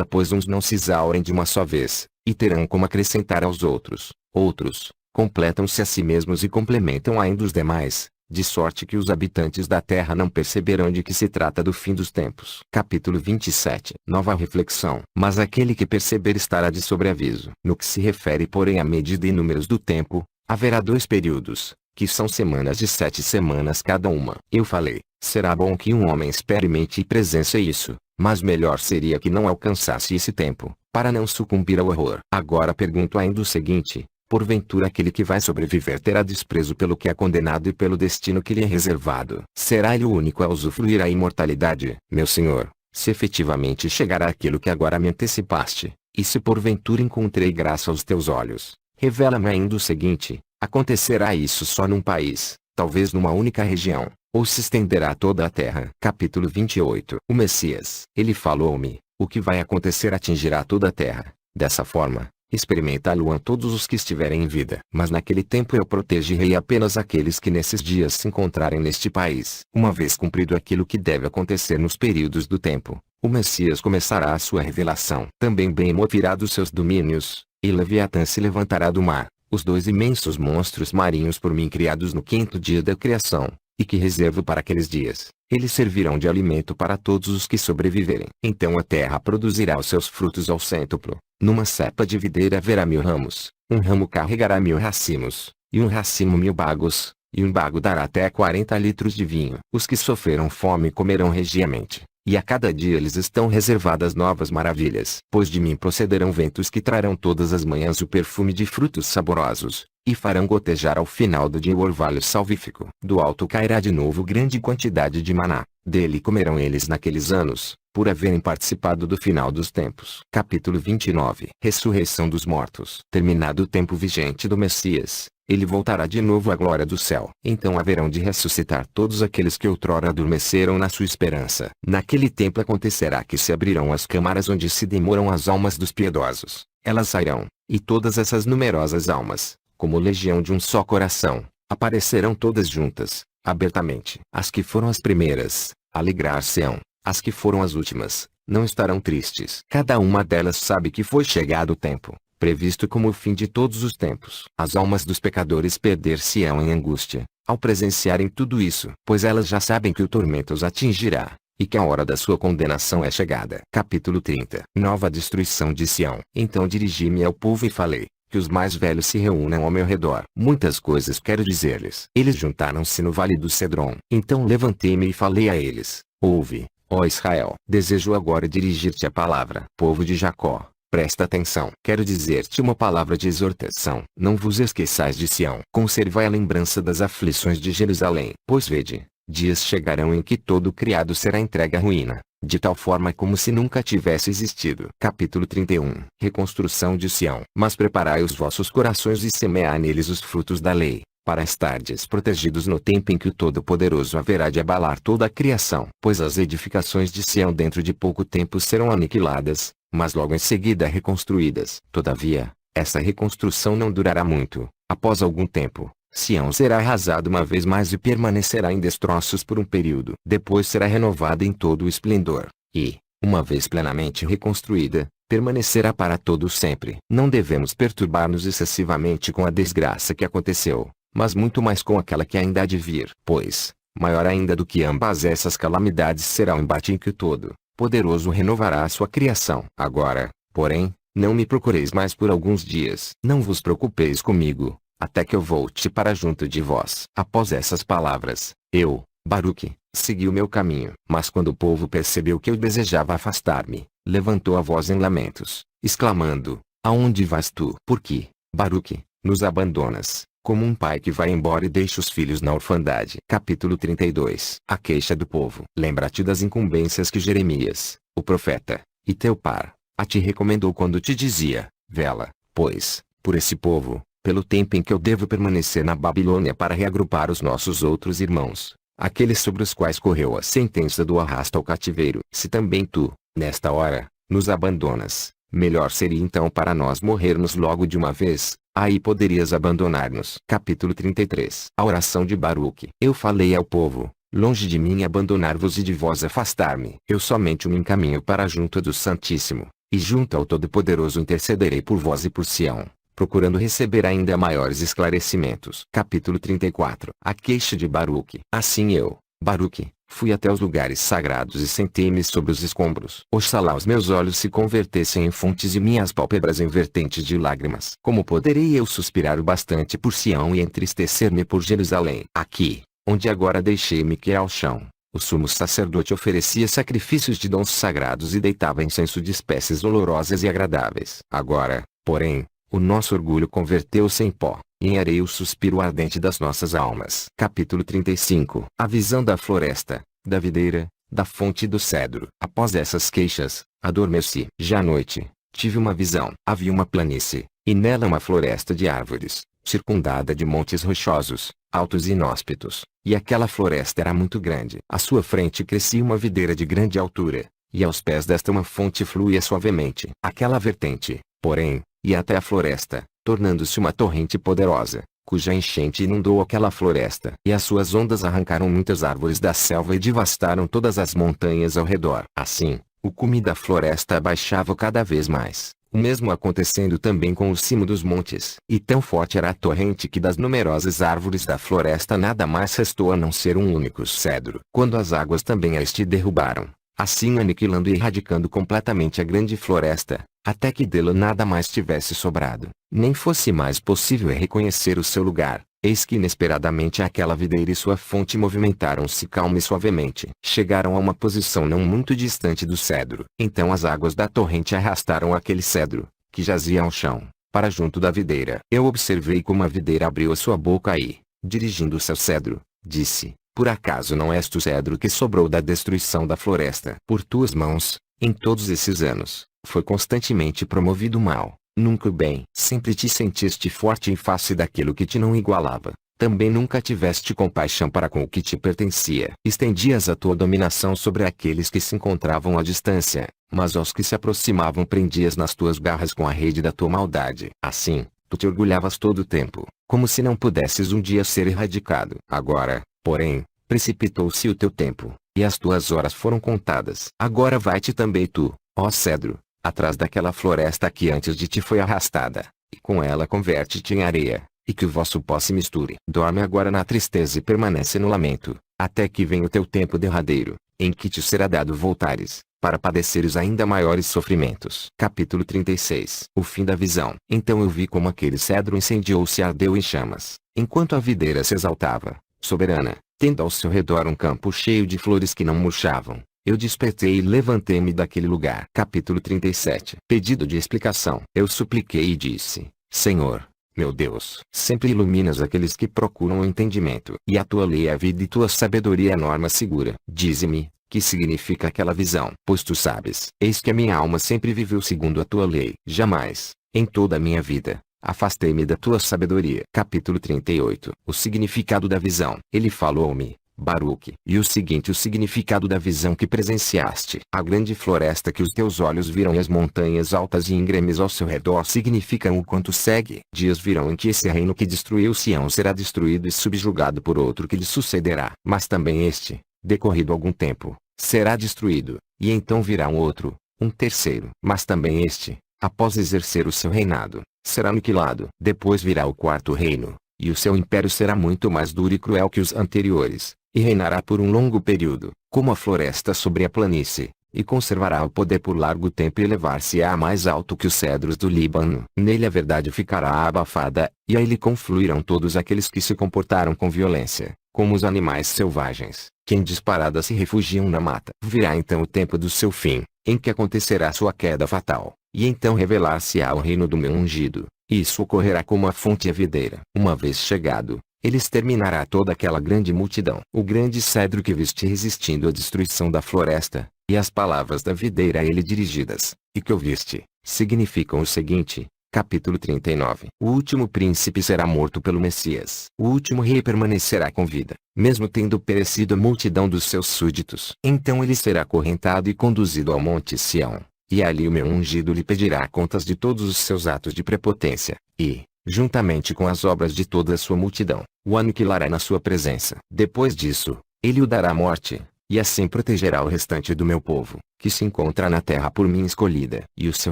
Pois uns não se exaurem de uma só vez, e terão como acrescentar aos outros. Outros, completam-se a si mesmos e complementam ainda os demais, de sorte que os habitantes da terra não perceberão de que se trata do fim dos tempos. Capítulo 27. Nova reflexão. Mas aquele que perceber estará de sobreaviso. No que se refere porém à medida e números do tempo, haverá 2 períodos, que são semanas de 7 semanas cada uma. Eu falei, será bom que um homem experimente e presencie isso, mas melhor seria que não alcançasse esse tempo, para não sucumbir ao horror. Agora pergunto ainda o seguinte: porventura aquele que vai sobreviver terá desprezo pelo que é condenado e pelo destino que lhe é reservado? Será ele o único a usufruir a imortalidade? Meu Senhor, se efetivamente chegará aquilo que agora me antecipaste, e se porventura encontrei graça aos teus olhos, revela-me ainda o seguinte: acontecerá isso só num país, talvez numa única região, ou se estenderá a toda a terra? Capítulo 28. O Messias. Ele falou-me, o que vai acontecer atingirá toda a terra. Dessa forma, experimentá-lo-ão todos os que estiverem em vida. Mas naquele tempo eu protegerei apenas aqueles que nesses dias se encontrarem neste país. Uma vez cumprido aquilo que deve acontecer nos períodos do tempo, o Messias começará a sua revelação. Também Behemoth virá dos seus domínios, e Leviatã se levantará do mar, os 2 imensos monstros marinhos por mim criados no 5º dia da criação, e que reservo para aqueles dias. Eles servirão de alimento para todos os que sobreviverem. Então a terra produzirá os seus frutos ao cêntuplo. Numa cepa de videira haverá 1000 ramos, um ramo carregará 1000 racimos, e um racimo 1000 bagos, e um bago dará até 40 litros de vinho. Os que sofreram fome comerão regiamente, e a cada dia lhes estão reservadas novas maravilhas. Pois de mim procederão ventos que trarão todas as manhãs o perfume de frutos saborosos, e farão gotejar ao final do dia o orvalho salvífico. Do alto cairá de novo grande quantidade de maná, dele comerão eles naqueles anos, por haverem participado do final dos tempos. Capítulo 29. Ressurreição dos mortos. Terminado o tempo vigente do Messias, ele voltará de novo à glória do céu. Então haverão de ressuscitar todos aqueles que outrora adormeceram na sua esperança. Naquele tempo acontecerá que se abrirão as câmaras onde se demoram as almas dos piedosos. Elas sairão, e todas essas numerosas almas, como legião de um só coração, aparecerão todas juntas, abertamente. As que foram as primeiras, alegrar-se-ão. As que foram as últimas, não estarão tristes. Cada uma delas sabe que foi chegado o tempo, previsto como o fim de todos os tempos. As almas dos pecadores perder-se-ão em angústia, ao presenciarem tudo isso, pois elas já sabem que o tormento os atingirá, e que a hora da sua condenação é chegada. Capítulo 30. Nova destruição de Sião. Então dirigi-me ao povo e falei, que os mais velhos se reúnam ao meu redor. Muitas coisas quero dizer-lhes. Eles juntaram-se no vale do Cedron. Então levantei-me e falei a eles, ouve, ó Israel. Desejo agora dirigir-te a palavra. Povo de Jacó, presta atenção. Quero dizer-te uma palavra de exortação. Não vos esqueçais de Sião. Conservai a lembrança das aflições de Jerusalém. Pois vede, dias chegarão em que todo o criado será entregue à ruína, de tal forma como se nunca tivesse existido. Capítulo 31. Reconstrução de Sião. Mas preparai os vossos corações e semeai neles os frutos da lei, para estardes protegidos no tempo em que o Todo-Poderoso haverá de abalar toda a criação. Pois as edificações de Sião dentro de pouco tempo serão aniquiladas, mas logo em seguida reconstruídas. Todavia, essa reconstrução não durará muito. Após algum tempo, Sião será arrasado uma vez mais e permanecerá em destroços por um período. Depois será renovada em todo o esplendor, e, uma vez plenamente reconstruída, permanecerá para todo sempre. Não devemos perturbar-nos excessivamente com a desgraça que aconteceu, mas muito mais com aquela que ainda há de vir. Pois, maior ainda do que ambas essas calamidades será o embate em que o Todo-Poderoso renovará a sua criação. Agora, porém, não me procureis mais por alguns dias. Não vos preocupeis comigo, até que eu volte para junto de vós. Após essas palavras, eu, Baruque, segui o meu caminho. Mas quando o povo percebeu que eu desejava afastar-me, levantou a voz em lamentos, exclamando, aonde vais tu? Por que, Baruque, nos abandonas, como um pai que vai embora e deixa os filhos na orfandade? Capítulo 32. A queixa do povo. Lembra-te das incumbências que Jeremias, o profeta, e teu par, a te recomendou quando te dizia, vela, pois, por esse povo, pelo tempo em que eu devo permanecer na Babilônia para reagrupar os nossos outros irmãos, aqueles sobre os quais correu a sentença do arrasto ao cativeiro. Se também tu, nesta hora, nos abandonas, melhor seria então para nós morrermos logo de uma vez, aí poderias abandonar-nos. Capítulo 33. A oração de Baruque. Eu falei ao povo, longe de mim abandonar-vos e de vós afastar-me. Eu somente me encaminho para junto do Santíssimo, e junto ao Todo-Poderoso intercederei por vós e por Sião, procurando receber ainda maiores esclarecimentos. Capítulo 34. A queixa de Baruque. Assim eu, Baruque, fui até os lugares sagrados e sentei-me sobre os escombros. Oxalá os meus olhos se convertessem em fontes e minhas pálpebras em vertentes de lágrimas. Como poderei eu suspirar o bastante por Sião e entristecer-me por Jerusalém? Aqui, onde agora deixei-me cair ao chão, o sumo sacerdote oferecia sacrifícios de dons sagrados e deitava incenso de espécies olorosas e agradáveis. Agora, porém, o nosso orgulho converteu-se em pó, e em areia o suspiro ardente das nossas almas. Capítulo 35. A visão da floresta, da videira, da fonte do cedro. Após essas queixas, adormeci. Já à noite, tive uma visão. Havia uma planície, e nela uma floresta de árvores, circundada de montes rochosos, altos e inóspitos, e aquela floresta era muito grande. À sua frente crescia uma videira de grande altura, e aos pés desta uma fonte fluía suavemente. Aquela vertente, porém, ia até a floresta, tornando-se uma torrente poderosa, cuja enchente inundou aquela floresta. E as suas ondas arrancaram muitas árvores da selva e devastaram todas as montanhas ao redor. Assim, o cume da floresta abaixava cada vez mais, o mesmo acontecendo também com o cimo dos montes. E tão forte era a torrente que das numerosas árvores da floresta nada mais restou a não ser um único cedro. Quando as águas também a este derrubaram, assim aniquilando e erradicando completamente a grande floresta, até que dela nada mais tivesse sobrado, nem fosse mais possível reconhecer o seu lugar, eis que inesperadamente aquela videira e sua fonte movimentaram-se calma e suavemente. Chegaram a uma posição não muito distante do cedro. Então as águas da torrente arrastaram aquele cedro, que jazia ao chão, para junto da videira. Eu observei como a videira abriu a sua boca e, dirigindo-se ao cedro, disse: por acaso não és tu cedro que sobrou da destruição da floresta? Por tuas mãos, em todos esses anos, foi constantemente promovido o mal, nunca o bem. Sempre te sentiste forte em face daquilo que te não igualava. Também nunca tiveste compaixão para com o que te pertencia. Estendias a tua dominação sobre aqueles que se encontravam à distância, mas aos que se aproximavam prendias nas tuas garras com a rede da tua maldade. Assim, tu te orgulhavas todo o tempo, como se não pudesses um dia ser erradicado. Agora, porém, precipitou-se o teu tempo, e as tuas horas foram contadas. Agora vai-te também tu, ó cedro, atrás daquela floresta que antes de ti foi arrastada, e com ela converte-te em areia, e que o vosso pó se misture. Dorme agora na tristeza e permanece no lamento, até que venha o teu tempo derradeiro, em que te será dado voltares, para padeceres ainda maiores sofrimentos. Capítulo 36. O fim da visão. Então eu vi como aquele cedro incendiou-se e ardeu em chamas, enquanto a videira se exaltava, soberana, tendo ao seu redor um campo cheio de flores que não murchavam. Eu despertei e levantei-me daquele lugar. Capítulo 37. Pedido de explicação. Eu supliquei e disse: Senhor, meu Deus, sempre iluminas aqueles que procuram o entendimento. E a tua lei é a vida e tua sabedoria é a norma segura. Dize-me, que significa aquela visão? Pois tu sabes. Eis que a minha alma sempre viveu segundo a tua lei. Jamais, em toda a minha vida, afastei-me da tua sabedoria. Capítulo 38. O significado da visão. Ele falou-me: Baruque. E o significado da visão que presenciaste. A grande floresta que os teus olhos viram e as montanhas altas e íngremes ao seu redor significam o quanto segue. Dias virão em que esse reino que destruiu Sião será destruído e subjugado por outro que lhe sucederá. Mas também este, decorrido algum tempo, será destruído, e então virá um outro, um terceiro. Mas também este, após exercer o seu reinado, será aniquilado. Depois virá o quarto reino, e o seu império será muito mais duro e cruel que os anteriores, e reinará por um longo período, como a floresta sobre a planície, e conservará o poder por largo tempo e elevar-se-á mais alto que os cedros do Líbano. Nele a verdade ficará abafada, e a ele confluirão todos aqueles que se comportaram com violência, como os animais selvagens, que em disparada se refugiam na mata. Virá então o tempo do seu fim, em que acontecerá sua queda fatal, e então revelar-se-á o reino do meu ungido. Isso ocorrerá como a fonte e a videira. Uma vez chegado, ele exterminará toda aquela grande multidão. O grande cedro que viste resistindo à destruição da floresta, E as palavras da videira a ele dirigidas, e que ouviste, significam o seguinte. Capítulo 39. O último príncipe será morto pelo Messias. O último rei permanecerá com vida, mesmo tendo perecido a multidão dos seus súditos. Então ele será acorrentado e conduzido ao monte Sião. E ali o meu ungido lhe pedirá contas de todos os seus atos de prepotência, e, juntamente com as obras de toda a sua multidão, o aniquilará na sua presença. Depois disso, ele o dará à morte, e assim protegerá o restante do meu povo, que se encontra na terra por mim escolhida. E o seu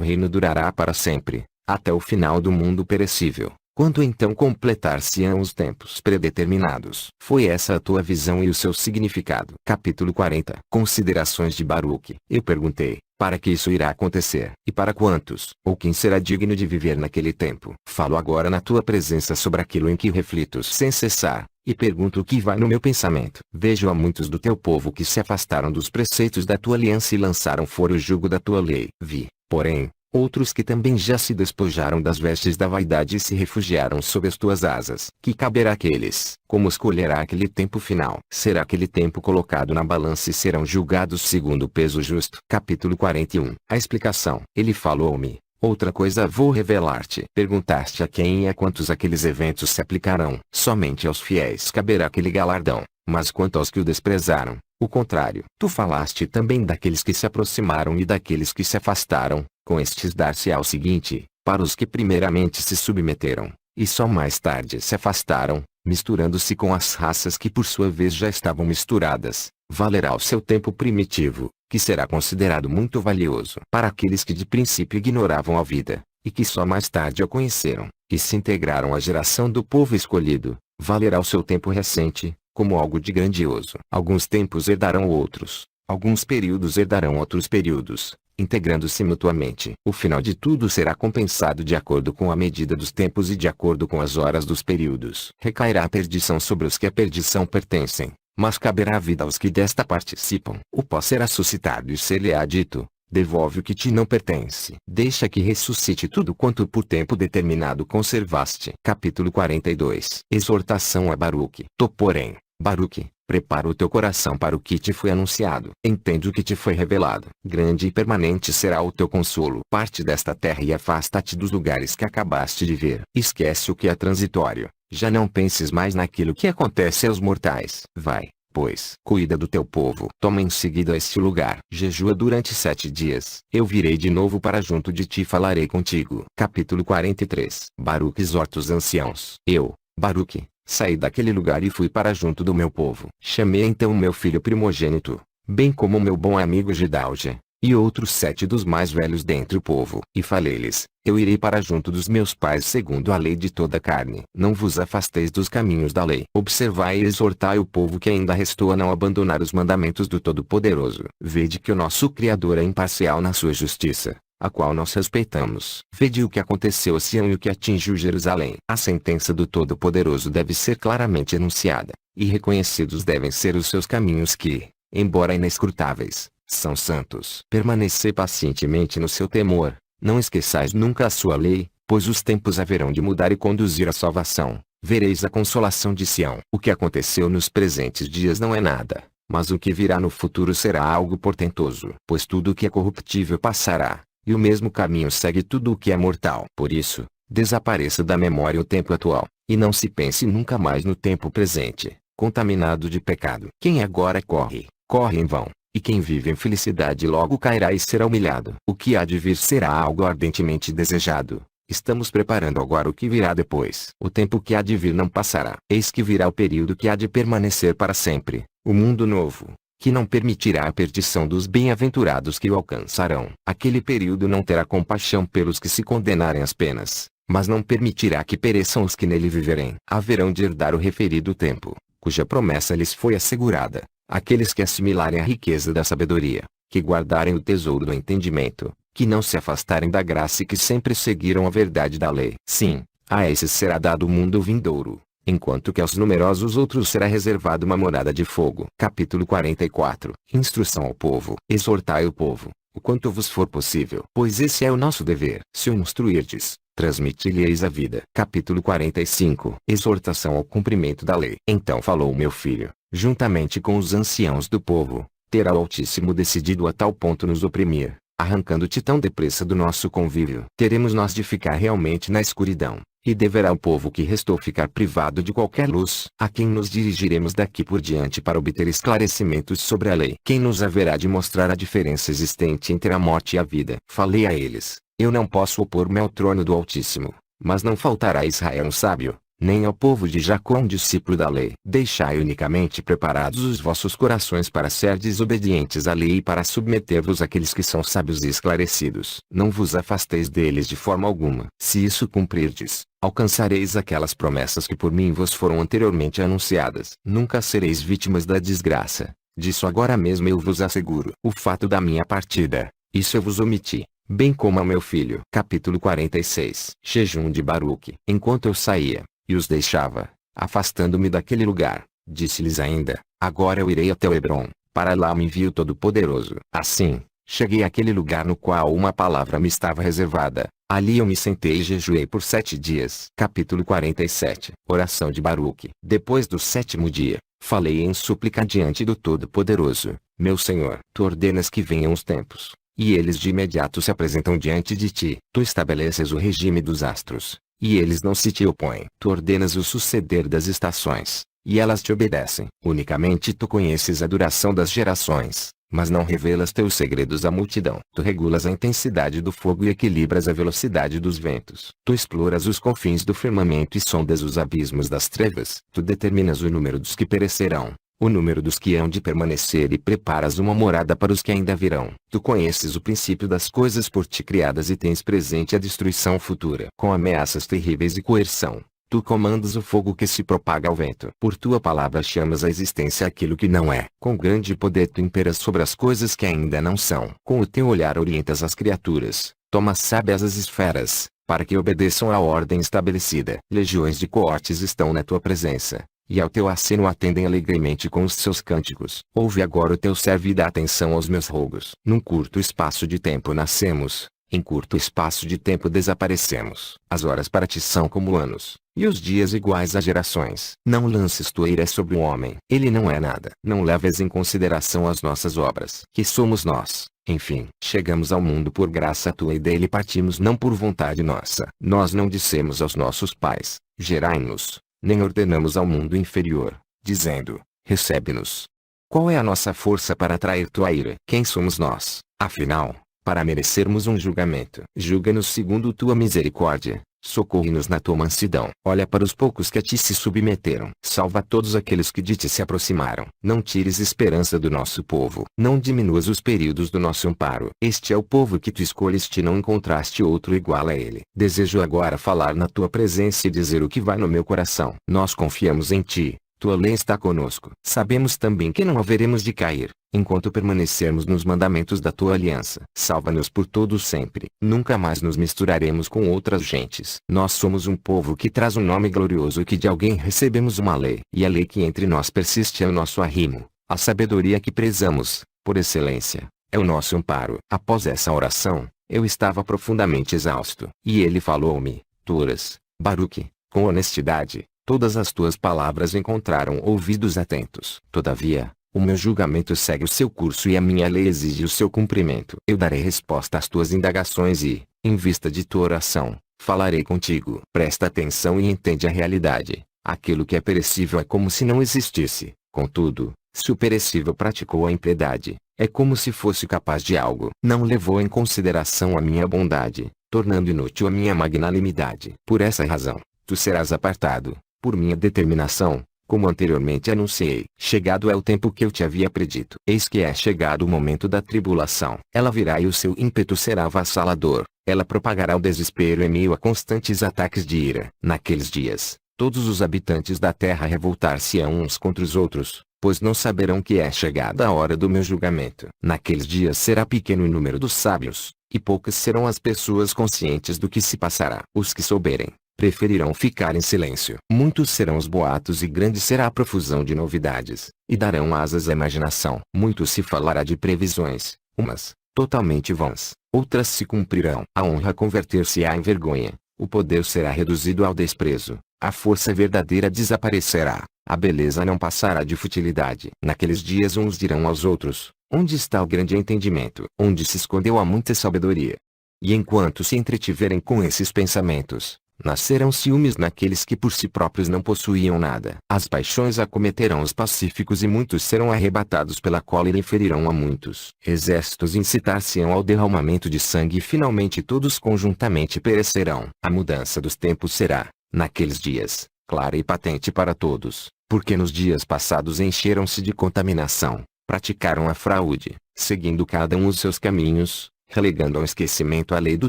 reino durará para sempre, até o final do mundo perecível, quando então completar-se-ão os tempos predeterminados. Foi essa a tua visão e o seu significado. Capítulo 40. Considerações de Baruque. Eu perguntei, para que isso irá acontecer? E para quantos? Ou quem será digno de viver naquele tempo? Falo agora na tua presença sobre aquilo em que reflito sem cessar, e pergunto o que vai no meu pensamento. Vejo a muitos do teu povo que se afastaram dos preceitos da tua aliança e lançaram fora o jugo da tua lei. Vi, porém, outros que também já se despojaram das vestes da vaidade e se refugiaram sob as tuas asas. Que caberá àqueles? Como escolherá aquele tempo final? Será aquele tempo colocado na balança e serão julgados segundo o peso justo? Capítulo 41. A explicação. Ele falou-me. Outra coisa vou revelar-te. Perguntaste a quem e a quantos aqueles eventos se aplicarão. Somente aos fiéis caberá aquele galardão, mas quanto aos que o desprezaram, o contrário. Tu falaste também daqueles que se aproximaram e daqueles que se afastaram. Com estes dar-se-á o seguinte, para os que primeiramente se submeteram, e só mais tarde se afastaram, misturando-se com as raças que por sua vez já estavam misturadas, valerá o seu tempo primitivo, que será considerado muito valioso. Para aqueles que de princípio ignoravam a vida, e que só mais tarde a conheceram, e se integraram à geração do povo escolhido, valerá o seu tempo recente, como algo de grandioso. Alguns tempos herdarão outros, alguns períodos herdarão outros períodos, integrando-se mutuamente. O final de tudo será compensado de acordo com a medida dos tempos e de acordo com as horas dos períodos. Recairá a perdição sobre os que à perdição pertencem, mas caberá a vida aos que desta participam. O pó será suscitado e ser-lhe-á dito, devolve o que te não pertence. Deixa que ressuscite tudo quanto por tempo determinado conservaste. Capítulo 42. Exortação a Baruque. Tu, porém, Baruque, prepara o teu coração para o que te foi anunciado. Entende o que te foi revelado. Grande e permanente será o teu consolo. Parte desta terra e afasta-te dos lugares que acabaste de ver. Esquece o que é transitório. Já não penses mais naquilo que acontece aos mortais. Vai, pois, cuida do teu povo. Toma em seguida este lugar. Jejua durante 7 dias. Eu virei de novo para junto de ti e falarei contigo. Capítulo 43. Baruque exorta os anciãos. Eu, Baruque, saí daquele lugar e fui para junto do meu povo. Chamei então o meu filho primogênito, bem como o meu bom amigo Gidalja, e outros 7 dos mais velhos dentre o povo. E falei-lhes, eu irei para junto dos meus pais segundo a lei de toda a carne. Não vos afasteis dos caminhos da lei. Observai e exortai o povo que ainda restou a não abandonar os mandamentos do Todo-Poderoso. Vede que o nosso Criador é imparcial na sua justiça, a qual nós respeitamos. Vede o que aconteceu a Sião e o que atingiu Jerusalém. A sentença do Todo-Poderoso deve ser claramente enunciada, e reconhecidos devem ser os seus caminhos que, embora inescrutáveis, são santos. Permanecei pacientemente no seu temor, não esqueçais nunca a sua lei, pois os tempos haverão de mudar e conduzir à salvação. Vereis a consolação de Sião. O que aconteceu nos presentes dias não é nada, mas o que virá no futuro será algo portentoso. Pois tudo o que é corruptível passará, e o mesmo caminho segue tudo o que é mortal. Por isso, desapareça da memória o tempo atual, e não se pense nunca mais no tempo presente, contaminado de pecado. Quem agora corre, corre em vão, e quem vive em felicidade logo cairá e será humilhado. O que há de vir será algo ardentemente desejado. Estamos preparando agora o que virá depois. O tempo que há de vir não passará. Eis que virá o período que há de permanecer para sempre, o mundo novo, que não permitirá a perdição dos bem-aventurados que o alcançarão. Aquele período não terá compaixão pelos que se condenarem às penas, mas não permitirá que pereçam os que nele viverem. Haverão de herdar o referido tempo, cuja promessa lhes foi assegurada, aqueles que assimilarem a riqueza da sabedoria, que guardarem o tesouro do entendimento, que não se afastarem da graça e que sempre seguiram a verdade da lei. Sim, a esses será dado o mundo vindouro, enquanto que aos numerosos outros será reservado uma morada de fogo. Capítulo 44. Instrução ao povo. Exortai o povo, o quanto vos for possível, pois esse é o nosso dever. Se o instruirdes, transmiti-lhe-eis a vida. Capítulo 45. Exortação ao cumprimento da lei. Então falou o meu filho, juntamente com os anciãos do povo, Terá o Altíssimo decidido a tal ponto nos oprimir, arrancando-te tão depressa do nosso convívio? Teremos nós de ficar realmente na escuridão, e deverá o povo que restou ficar privado de qualquer luz? A quem nos dirigiremos daqui por diante para obter esclarecimentos sobre a lei? Quem nos haverá de mostrar a diferença existente entre a morte e a vida? Falei a eles: eu não posso opor-me ao trono do Altíssimo, mas não faltará a Israel um sábio, nem ao povo de Jacó um discípulo da lei. Deixai unicamente preparados os vossos corações para ser desobedientes à lei e para submeter-vos àqueles que são sábios e esclarecidos. Não vos afasteis deles de forma alguma. Se isso cumprirdes, alcançareis aquelas promessas que por mim vos foram anteriormente anunciadas. Nunca sereis vítimas da desgraça. Disso agora mesmo eu vos asseguro. O fato da minha partida, isso eu vos omiti, bem como ao meu filho. Capítulo 46. Jejum de Baruque. Enquanto eu saía, e os deixava, afastando-me daquele lugar, disse-lhes ainda: agora eu irei até o Hebrom, para lá me envia o Todo-Poderoso. Assim, cheguei àquele lugar no qual uma palavra me estava reservada. Ali eu me sentei e jejuei por 7 dias. Capítulo 47. Oração de Baruque. Depois do 7º dia, falei em súplica diante do Todo-Poderoso: meu Senhor, tu ordenas que venham os tempos, e eles de imediato se apresentam diante de ti. Tu estabeleces o regime dos astros, e eles não se te opõem. Tu ordenas o suceder das estações, e elas te obedecem. Unicamente tu conheces a duração das gerações, mas não revelas teus segredos à multidão. Tu regulas a intensidade do fogo e equilibras a velocidade dos ventos. Tu exploras os confins do firmamento e sondas os abismos das trevas. Tu determinas o número dos que perecerão, o número dos que hão de permanecer, e preparas uma morada para os que ainda virão. Tu conheces o princípio das coisas por ti criadas e tens presente a destruição futura. Com ameaças terríveis e coerção, tu comandas o fogo que se propaga ao vento. Por tua palavra chamas à existência aquilo que não é. Com grande poder tu imperas sobre as coisas que ainda não são. Com o teu olhar orientas as criaturas, tomas sábias as esferas, para que obedeçam à ordem estabelecida. Legiões de coortes estão na tua presença, e ao teu aceno atendem alegremente com os seus cânticos. Ouve agora o teu servo e dá atenção aos meus rogos. Num curto espaço de tempo nascemos, em curto espaço de tempo desaparecemos. As horas para ti são como anos, e os dias iguais a gerações. Não lances tua ira sobre o homem, ele não é nada. Não leves em consideração as nossas obras. Que somos nós? Enfim, chegamos ao mundo por graça tua e dele partimos não por vontade nossa. Nós não dissemos aos nossos pais: gerai-nos, nem ordenamos ao mundo inferior, dizendo: recebe-nos. Qual é a nossa força para atrair tua ira? Quem somos nós, afinal, para merecermos um julgamento? Julga-nos segundo tua misericórdia, socorre-nos na tua mansidão. Olha para os poucos que a ti se submeteram. Salva todos aqueles que de ti se aproximaram. Não tires esperança do nosso povo. Não diminuas os períodos do nosso amparo. Este é o povo que tu escolheste e não encontraste outro igual a ele. Desejo agora falar na tua presença e dizer o que vai no meu coração. Nós confiamos em ti. Tua lei está conosco. Sabemos também que não haveremos de cair, enquanto permanecermos nos mandamentos da tua aliança. Salva-nos por todo sempre. Nunca mais nos misturaremos com outras gentes. Nós somos um povo que traz um nome glorioso e que de alguém recebemos uma lei. E a lei que entre nós persiste é o nosso arrimo. A sabedoria que prezamos, por excelência, é o nosso amparo. Após essa oração, eu estava profundamente exausto. E ele falou-me: Turas, Baruque, com honestidade, todas as tuas palavras encontraram ouvidos atentos. Todavia, o meu julgamento segue o seu curso e a minha lei exige o seu cumprimento. Eu darei resposta às tuas indagações e, em vista de tua oração, falarei contigo. Presta atenção e entende a realidade. Aquilo que é perecível é como se não existisse. Contudo, se o perecível praticou a impiedade, é como se fosse capaz de algo. Não levou em consideração a minha bondade, tornando inútil a minha magnanimidade. Por essa razão, tu serás apartado, por minha determinação, como anteriormente anunciei. Chegado é o tempo que eu te havia predito. Eis que é chegado o momento da tribulação. Ela virá e o seu ímpeto será avassalador. Ela propagará o desespero em meio a constantes ataques de ira. Naqueles dias, todos os habitantes da terra revoltar-se-ão uns contra os outros, pois não saberão que é chegada a hora do meu julgamento. Naqueles dias será pequeno o número dos sábios, e poucas serão as pessoas conscientes do que se passará. Os que souberem, preferirão ficar em silêncio. Muitos serão os boatos e grande será a profusão de novidades, e darão asas à imaginação. Muito se falará de previsões, umas, totalmente vãs, outras se cumprirão. A honra converter-se-á em vergonha, o poder será reduzido ao desprezo, a força verdadeira desaparecerá, a beleza não passará de futilidade. Naqueles dias uns dirão aos outros: Onde está o grande entendimento? Onde se escondeu a muita sabedoria? E enquanto se entretiverem com esses pensamentos, nascerão ciúmes naqueles que por si próprios não possuíam nada. As paixões acometerão os pacíficos e muitos serão arrebatados pela cólera e ferirão a muitos. Exércitos incitar-se-ão ao derramamento de sangue e finalmente todos conjuntamente perecerão. A mudança dos tempos será, naqueles dias, clara e patente para todos, porque nos dias passados encheram-se de contaminação, praticaram a fraude, seguindo cada um os seus caminhos, relegando ao esquecimento a lei do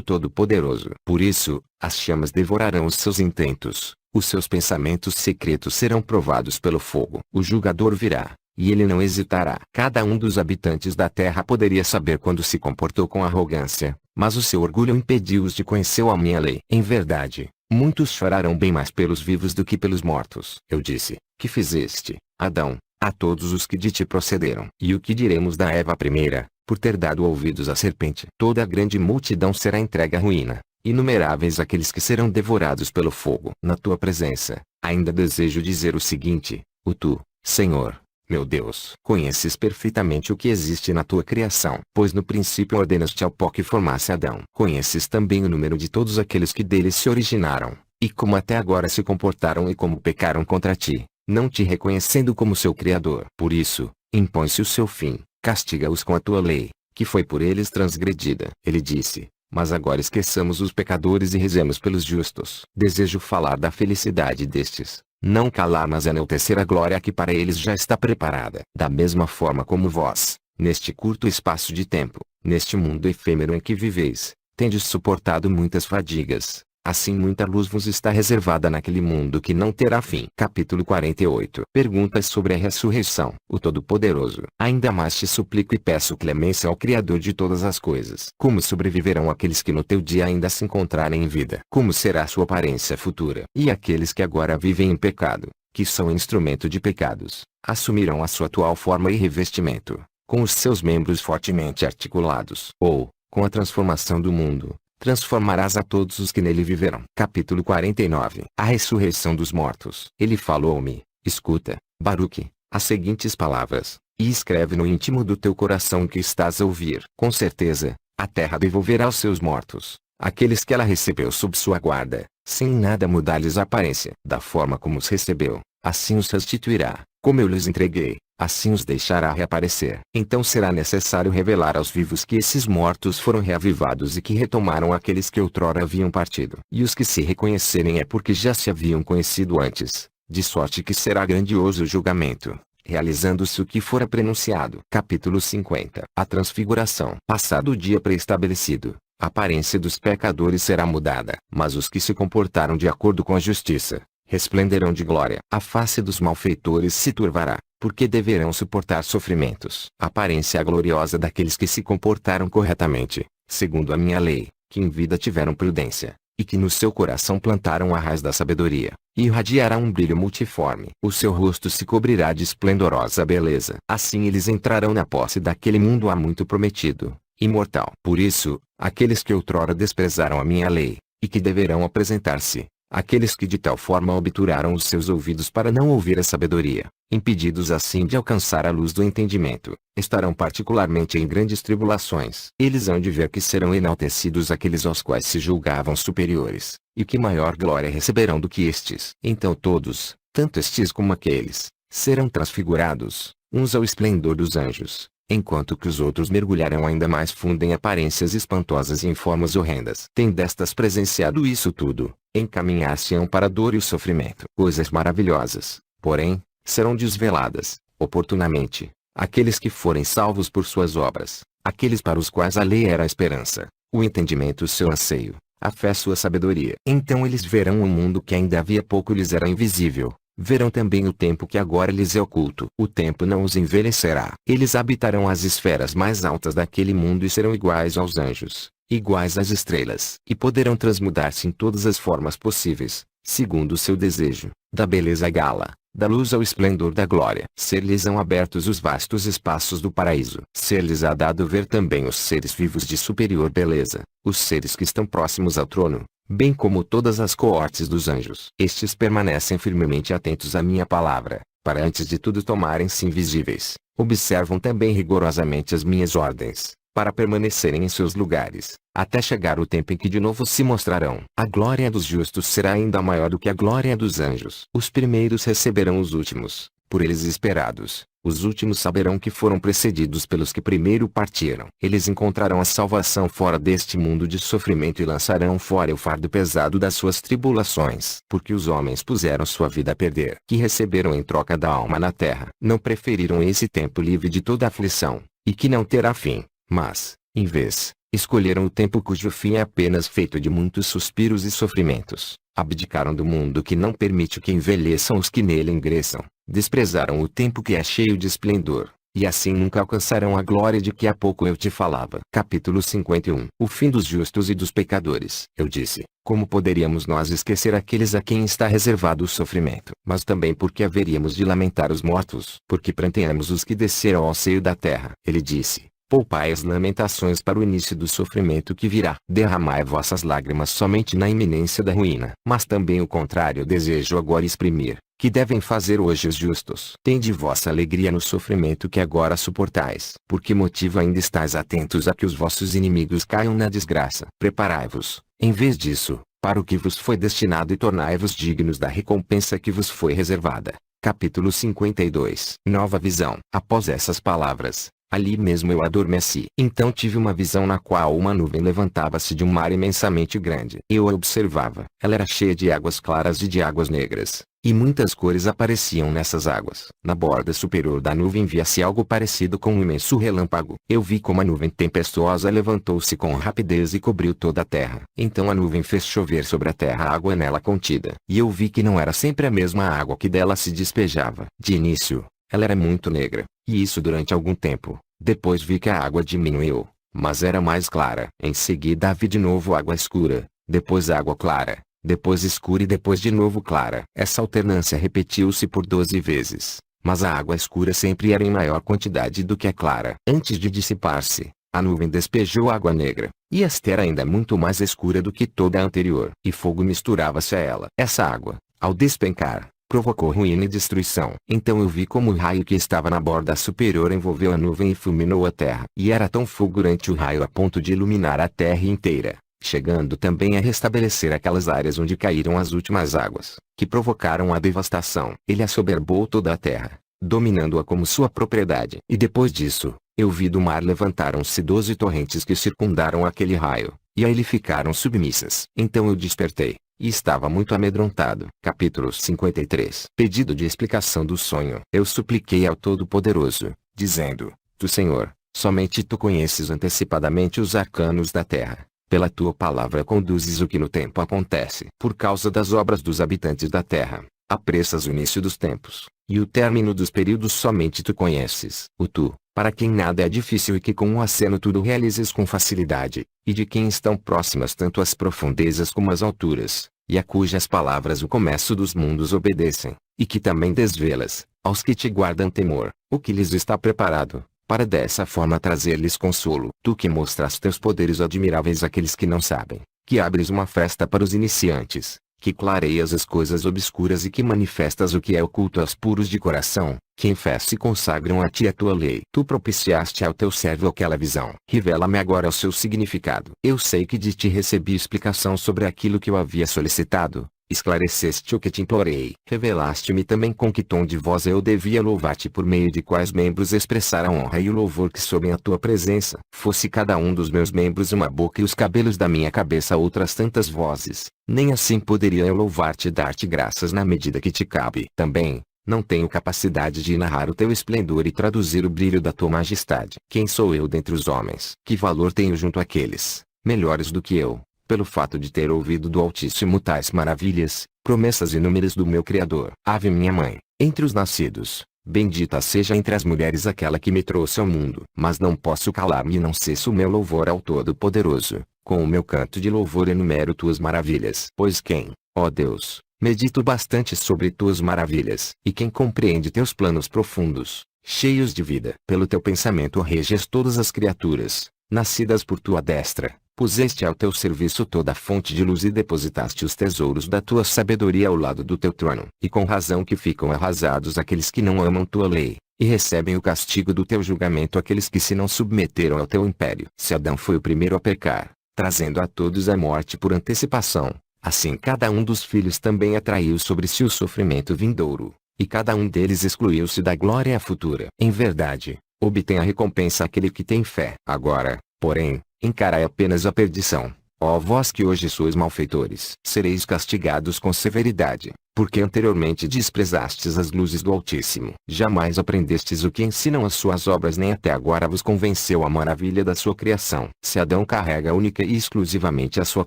Todo-Poderoso. Por isso, as chamas devorarão os seus intentos, os seus pensamentos secretos serão provados pelo fogo. O julgador virá, e ele não hesitará. Cada um dos habitantes da terra poderia saber quando se comportou com arrogância, mas o seu orgulho impediu-os de conhecer a minha lei. Em verdade, muitos chorarão bem mais pelos vivos do que pelos mortos. Eu disse: que fizeste, Adão, a todos os que de ti procederam? E o que diremos da Eva primeira, por ter dado ouvidos à serpente? Toda a grande multidão será entregue à ruína, inumeráveis aqueles que serão devorados pelo fogo. Na tua presença, ainda desejo dizer o seguinte: tu, Senhor, meu Deus, conheces perfeitamente o que existe na tua criação, pois no princípio ordenaste ao pó que formasse Adão. Conheces também o número de todos aqueles que dele se originaram, e como até agora se comportaram e como pecaram contra ti, não te reconhecendo como seu Criador. Por isso, impõe-se o seu fim, castiga-os com a tua lei, que foi por eles transgredida. Ele disse: mas agora esqueçamos os pecadores e rezemos pelos justos. Desejo falar da felicidade destes, não calar mas enaltecer a glória que para eles já está preparada. Da mesma forma como vós, neste curto espaço de tempo, neste mundo efêmero em que viveis, tendes suportado muitas fadigas, assim muita luz vos está reservada naquele mundo que não terá fim. Capítulo 48. Perguntas sobre a ressurreição. O Todo-Poderoso: ainda mais te suplico e peço clemência ao Criador de todas as coisas. Como sobreviverão aqueles que no teu dia ainda se encontrarem em vida? Como será sua aparência futura? E aqueles que agora vivem em pecado, que são instrumento de pecados, assumirão a sua atual forma e revestimento, com os seus membros fortemente articulados? Ou, com a transformação do mundo, transformarás a todos os que nele viverão. Capítulo 49. A ressurreição dos mortos. Ele falou-me: escuta, Baruque, as seguintes palavras, e escreve no íntimo do teu coração o que estás a ouvir. Com certeza, a terra devolverá os seus mortos, aqueles que ela recebeu sob sua guarda, sem nada mudar-lhes a aparência. Da forma como os recebeu, assim os restituirá. Como eu lhes entreguei, assim os deixará reaparecer. Então será necessário revelar aos vivos que esses mortos foram reavivados e que retomaram aqueles que outrora haviam partido. E os que se reconhecerem é porque já se haviam conhecido antes, de sorte que será grandioso o julgamento, realizando-se o que fora prenunciado. Capítulo 50. A transfiguração. Passado o dia pré-estabelecido, a aparência dos pecadores será mudada, mas os que se comportaram de acordo com a justiça resplenderão de glória. A face dos malfeitores se turvará, porque deverão suportar sofrimentos. A aparência gloriosa daqueles que se comportaram corretamente, segundo a minha lei, que em vida tiveram prudência, e que no seu coração plantaram a raiz da sabedoria, irradiará um brilho multiforme. O seu rosto se cobrirá de esplendorosa beleza. Assim eles entrarão na posse daquele mundo há muito prometido, imortal. Por isso, aqueles que outrora desprezaram a minha lei, e que deverão apresentar-se, aqueles que de tal forma obturaram os seus ouvidos para não ouvir a sabedoria, impedidos assim de alcançar a luz do entendimento, estarão particularmente em grandes tribulações. Eles hão de ver que serão enaltecidos aqueles aos quais se julgavam superiores, e que maior glória receberão do que estes. Então todos, tanto estes como aqueles, serão transfigurados, uns ao esplendor dos anjos, enquanto que os outros mergulharão ainda mais fundo em aparências espantosas e em formas horrendas. Tem destas presenciado isso tudo, encaminhar-se-ão para a dor e o sofrimento. Coisas maravilhosas, porém, serão desveladas, oportunamente, aqueles que forem salvos por suas obras, aqueles para os quais a lei era a esperança, o entendimento seu anseio, a fé sua sabedoria. Então eles verão um mundo que ainda havia pouco lhes era invisível. Verão também o tempo que agora lhes é oculto. O tempo não os envelhecerá. Eles habitarão as esferas mais altas daquele mundo e serão iguais aos anjos, iguais às estrelas. E poderão transmudar-se em todas as formas possíveis, segundo o seu desejo, da beleza à gala, da luz ao esplendor da glória. Ser-lhes-ão abertos os vastos espaços do paraíso. Ser-lhes-á dado ver também os seres vivos de superior beleza, os seres que estão próximos ao trono, bem como todas as coortes dos anjos. Estes permanecem firmemente atentos à minha palavra, para antes de tudo tomarem-se invisíveis, observam também rigorosamente as minhas ordens, para permanecerem em seus lugares, até chegar o tempo em que de novo se mostrarão. A glória dos justos será ainda maior do que a glória dos anjos. Os primeiros receberão os últimos, por eles esperados. Os últimos saberão que foram precedidos pelos que primeiro partiram. Eles encontrarão a salvação fora deste mundo de sofrimento e lançarão fora o fardo pesado das suas tribulações. Porque os homens puseram sua vida a perder, que receberam em troca da alma na terra. Não preferiram esse tempo livre de toda aflição, e que não terá fim, mas, em vez, escolheram o tempo cujo fim é apenas feito de muitos suspiros e sofrimentos. Abdicaram do mundo que não permite que envelheçam os que nele ingressam. Desprezaram o tempo que é cheio de esplendor, e assim nunca alcançarão a glória de que há pouco eu te falava. Capítulo 51. O fim dos justos e dos pecadores. Eu disse, como poderíamos nós esquecer aqueles a quem está reservado o sofrimento? Mas também porque haveríamos de lamentar os mortos, porque pranteamos os que desceram ao seio da terra. Ele disse, poupai as lamentações para o início do sofrimento que virá. Derramai vossas lágrimas somente na iminência da ruína. Mas também o contrário desejo agora exprimir, que devem fazer hoje os justos. Tende vossa alegria no sofrimento que agora suportais. Por que motivo ainda estáis atentos a que os vossos inimigos caiam na desgraça? Preparai-vos, em vez disso, para o que vos foi destinado e tornai-vos dignos da recompensa que vos foi reservada. Capítulo 52. Nova visão. Após essas palavras, ali mesmo eu adormeci. Então tive uma visão na qual uma nuvem levantava-se de um mar imensamente grande. Eu a observava. Ela era cheia de águas claras e de águas negras, e muitas cores apareciam nessas águas. Na borda superior da nuvem via-se algo parecido com um imenso relâmpago. Eu vi como a nuvem tempestuosa levantou-se com rapidez e cobriu toda a terra. Então a nuvem fez chover sobre a terra a água nela contida. E eu vi que não era sempre a mesma água que dela se despejava. De início, ela era muito negra, e isso durante algum tempo. Depois vi que a água diminuiu, mas era mais clara. Em seguida vi de novo água escura, depois água clara, depois escura e depois de novo clara. Essa alternância repetiu-se por 12 vezes, mas a água escura sempre era em maior quantidade do que a clara. Antes de dissipar-se, a nuvem despejou água negra, e esta era ainda muito mais escura do que toda a anterior. E fogo misturava-se a ela. Essa água, ao despencar, provocou ruína e destruição. Então eu vi como o raio que estava na borda superior envolveu a nuvem e fulminou a terra. E era tão fulgurante o raio a ponto de iluminar a terra inteira, chegando também a restabelecer aquelas áreas onde caíram as últimas águas, que provocaram a devastação. Ele assoberbou toda a terra, dominando-a como sua propriedade. E depois disso, eu vi do mar levantaram-se 12 torrentes que circundaram aquele raio, e a ele ficaram submissas. Então eu despertei, e estava muito amedrontado. Capítulo 53. Pedido de explicação do sonho. Eu supliquei ao Todo-Poderoso, dizendo, Tu Senhor, somente Tu conheces antecipadamente os arcanos da terra. Pela Tua palavra conduzes o que no tempo acontece. Por causa das obras dos habitantes da terra, apressas o início dos tempos, e o término dos períodos somente Tu conheces. O Tu, para quem nada é difícil e que com um aceno tudo realizes com facilidade, e de quem estão próximas tanto as profundezas como as alturas, e a cujas palavras o começo dos mundos obedecem, e que também desvelas, aos que te guardam temor, o que lhes está preparado, para dessa forma trazer-lhes consolo. Tu que mostras teus poderes admiráveis àqueles que não sabem, que abres uma festa para os iniciantes, que clareias as coisas obscuras e que manifestas o que é oculto aos puros de coração, que em fé se consagram a ti a tua lei. Tu propiciaste ao teu servo aquela visão. Revela-me agora o seu significado. Eu sei que de ti recebi explicação sobre aquilo que eu havia solicitado. Esclareceste o que te implorei. Revelaste-me também com que tom de voz eu devia louvar-te, por meio de quais membros expressar a honra e o louvor que sobem à tua presença. Fosse cada um dos meus membros uma boca e os cabelos da minha cabeça outras tantas vozes, nem assim poderia eu louvar-te e dar-te graças na medida que te cabe. Também, não tenho capacidade de narrar o teu esplendor e traduzir o brilho da tua majestade. Quem sou eu dentre os homens? Que valor tenho junto àqueles, melhores do que eu, pelo fato de ter ouvido do Altíssimo tais maravilhas, promessas inúmeras do meu Criador? Ave minha mãe, entre os nascidos, bendita seja entre as mulheres aquela que me trouxe ao mundo. Mas não posso calar-me e não cesso o meu louvor ao Todo-Poderoso. Com o meu canto de louvor enumero tuas maravilhas. Pois quem, ó Deus, medito bastante sobre tuas maravilhas, e quem compreende teus planos profundos, cheios de vida. Pelo teu pensamento reges todas as criaturas, nascidas por tua destra, Puseste ao teu serviço toda a fonte de luz e depositaste os tesouros da tua sabedoria ao lado do teu trono. E com razão que ficam arrasados aqueles que não amam tua lei, e recebem o castigo do teu julgamento aqueles que se não submeteram ao teu império. Se Adão foi o primeiro a pecar, trazendo a todos a morte por antecipação, assim cada um dos filhos também atraiu sobre si o sofrimento vindouro, e cada um deles excluiu-se da glória futura. Em verdade, obtém a recompensa aquele que tem fé. Agora, porém, encarai apenas a perdição, ó vós que hoje sois malfeitores. Sereis castigados com severidade, porque anteriormente desprezastes as luzes do Altíssimo. Jamais aprendestes o que ensinam as suas obras, nem até agora vos convenceu a maravilha da sua criação. Se Adão carrega única e exclusivamente a sua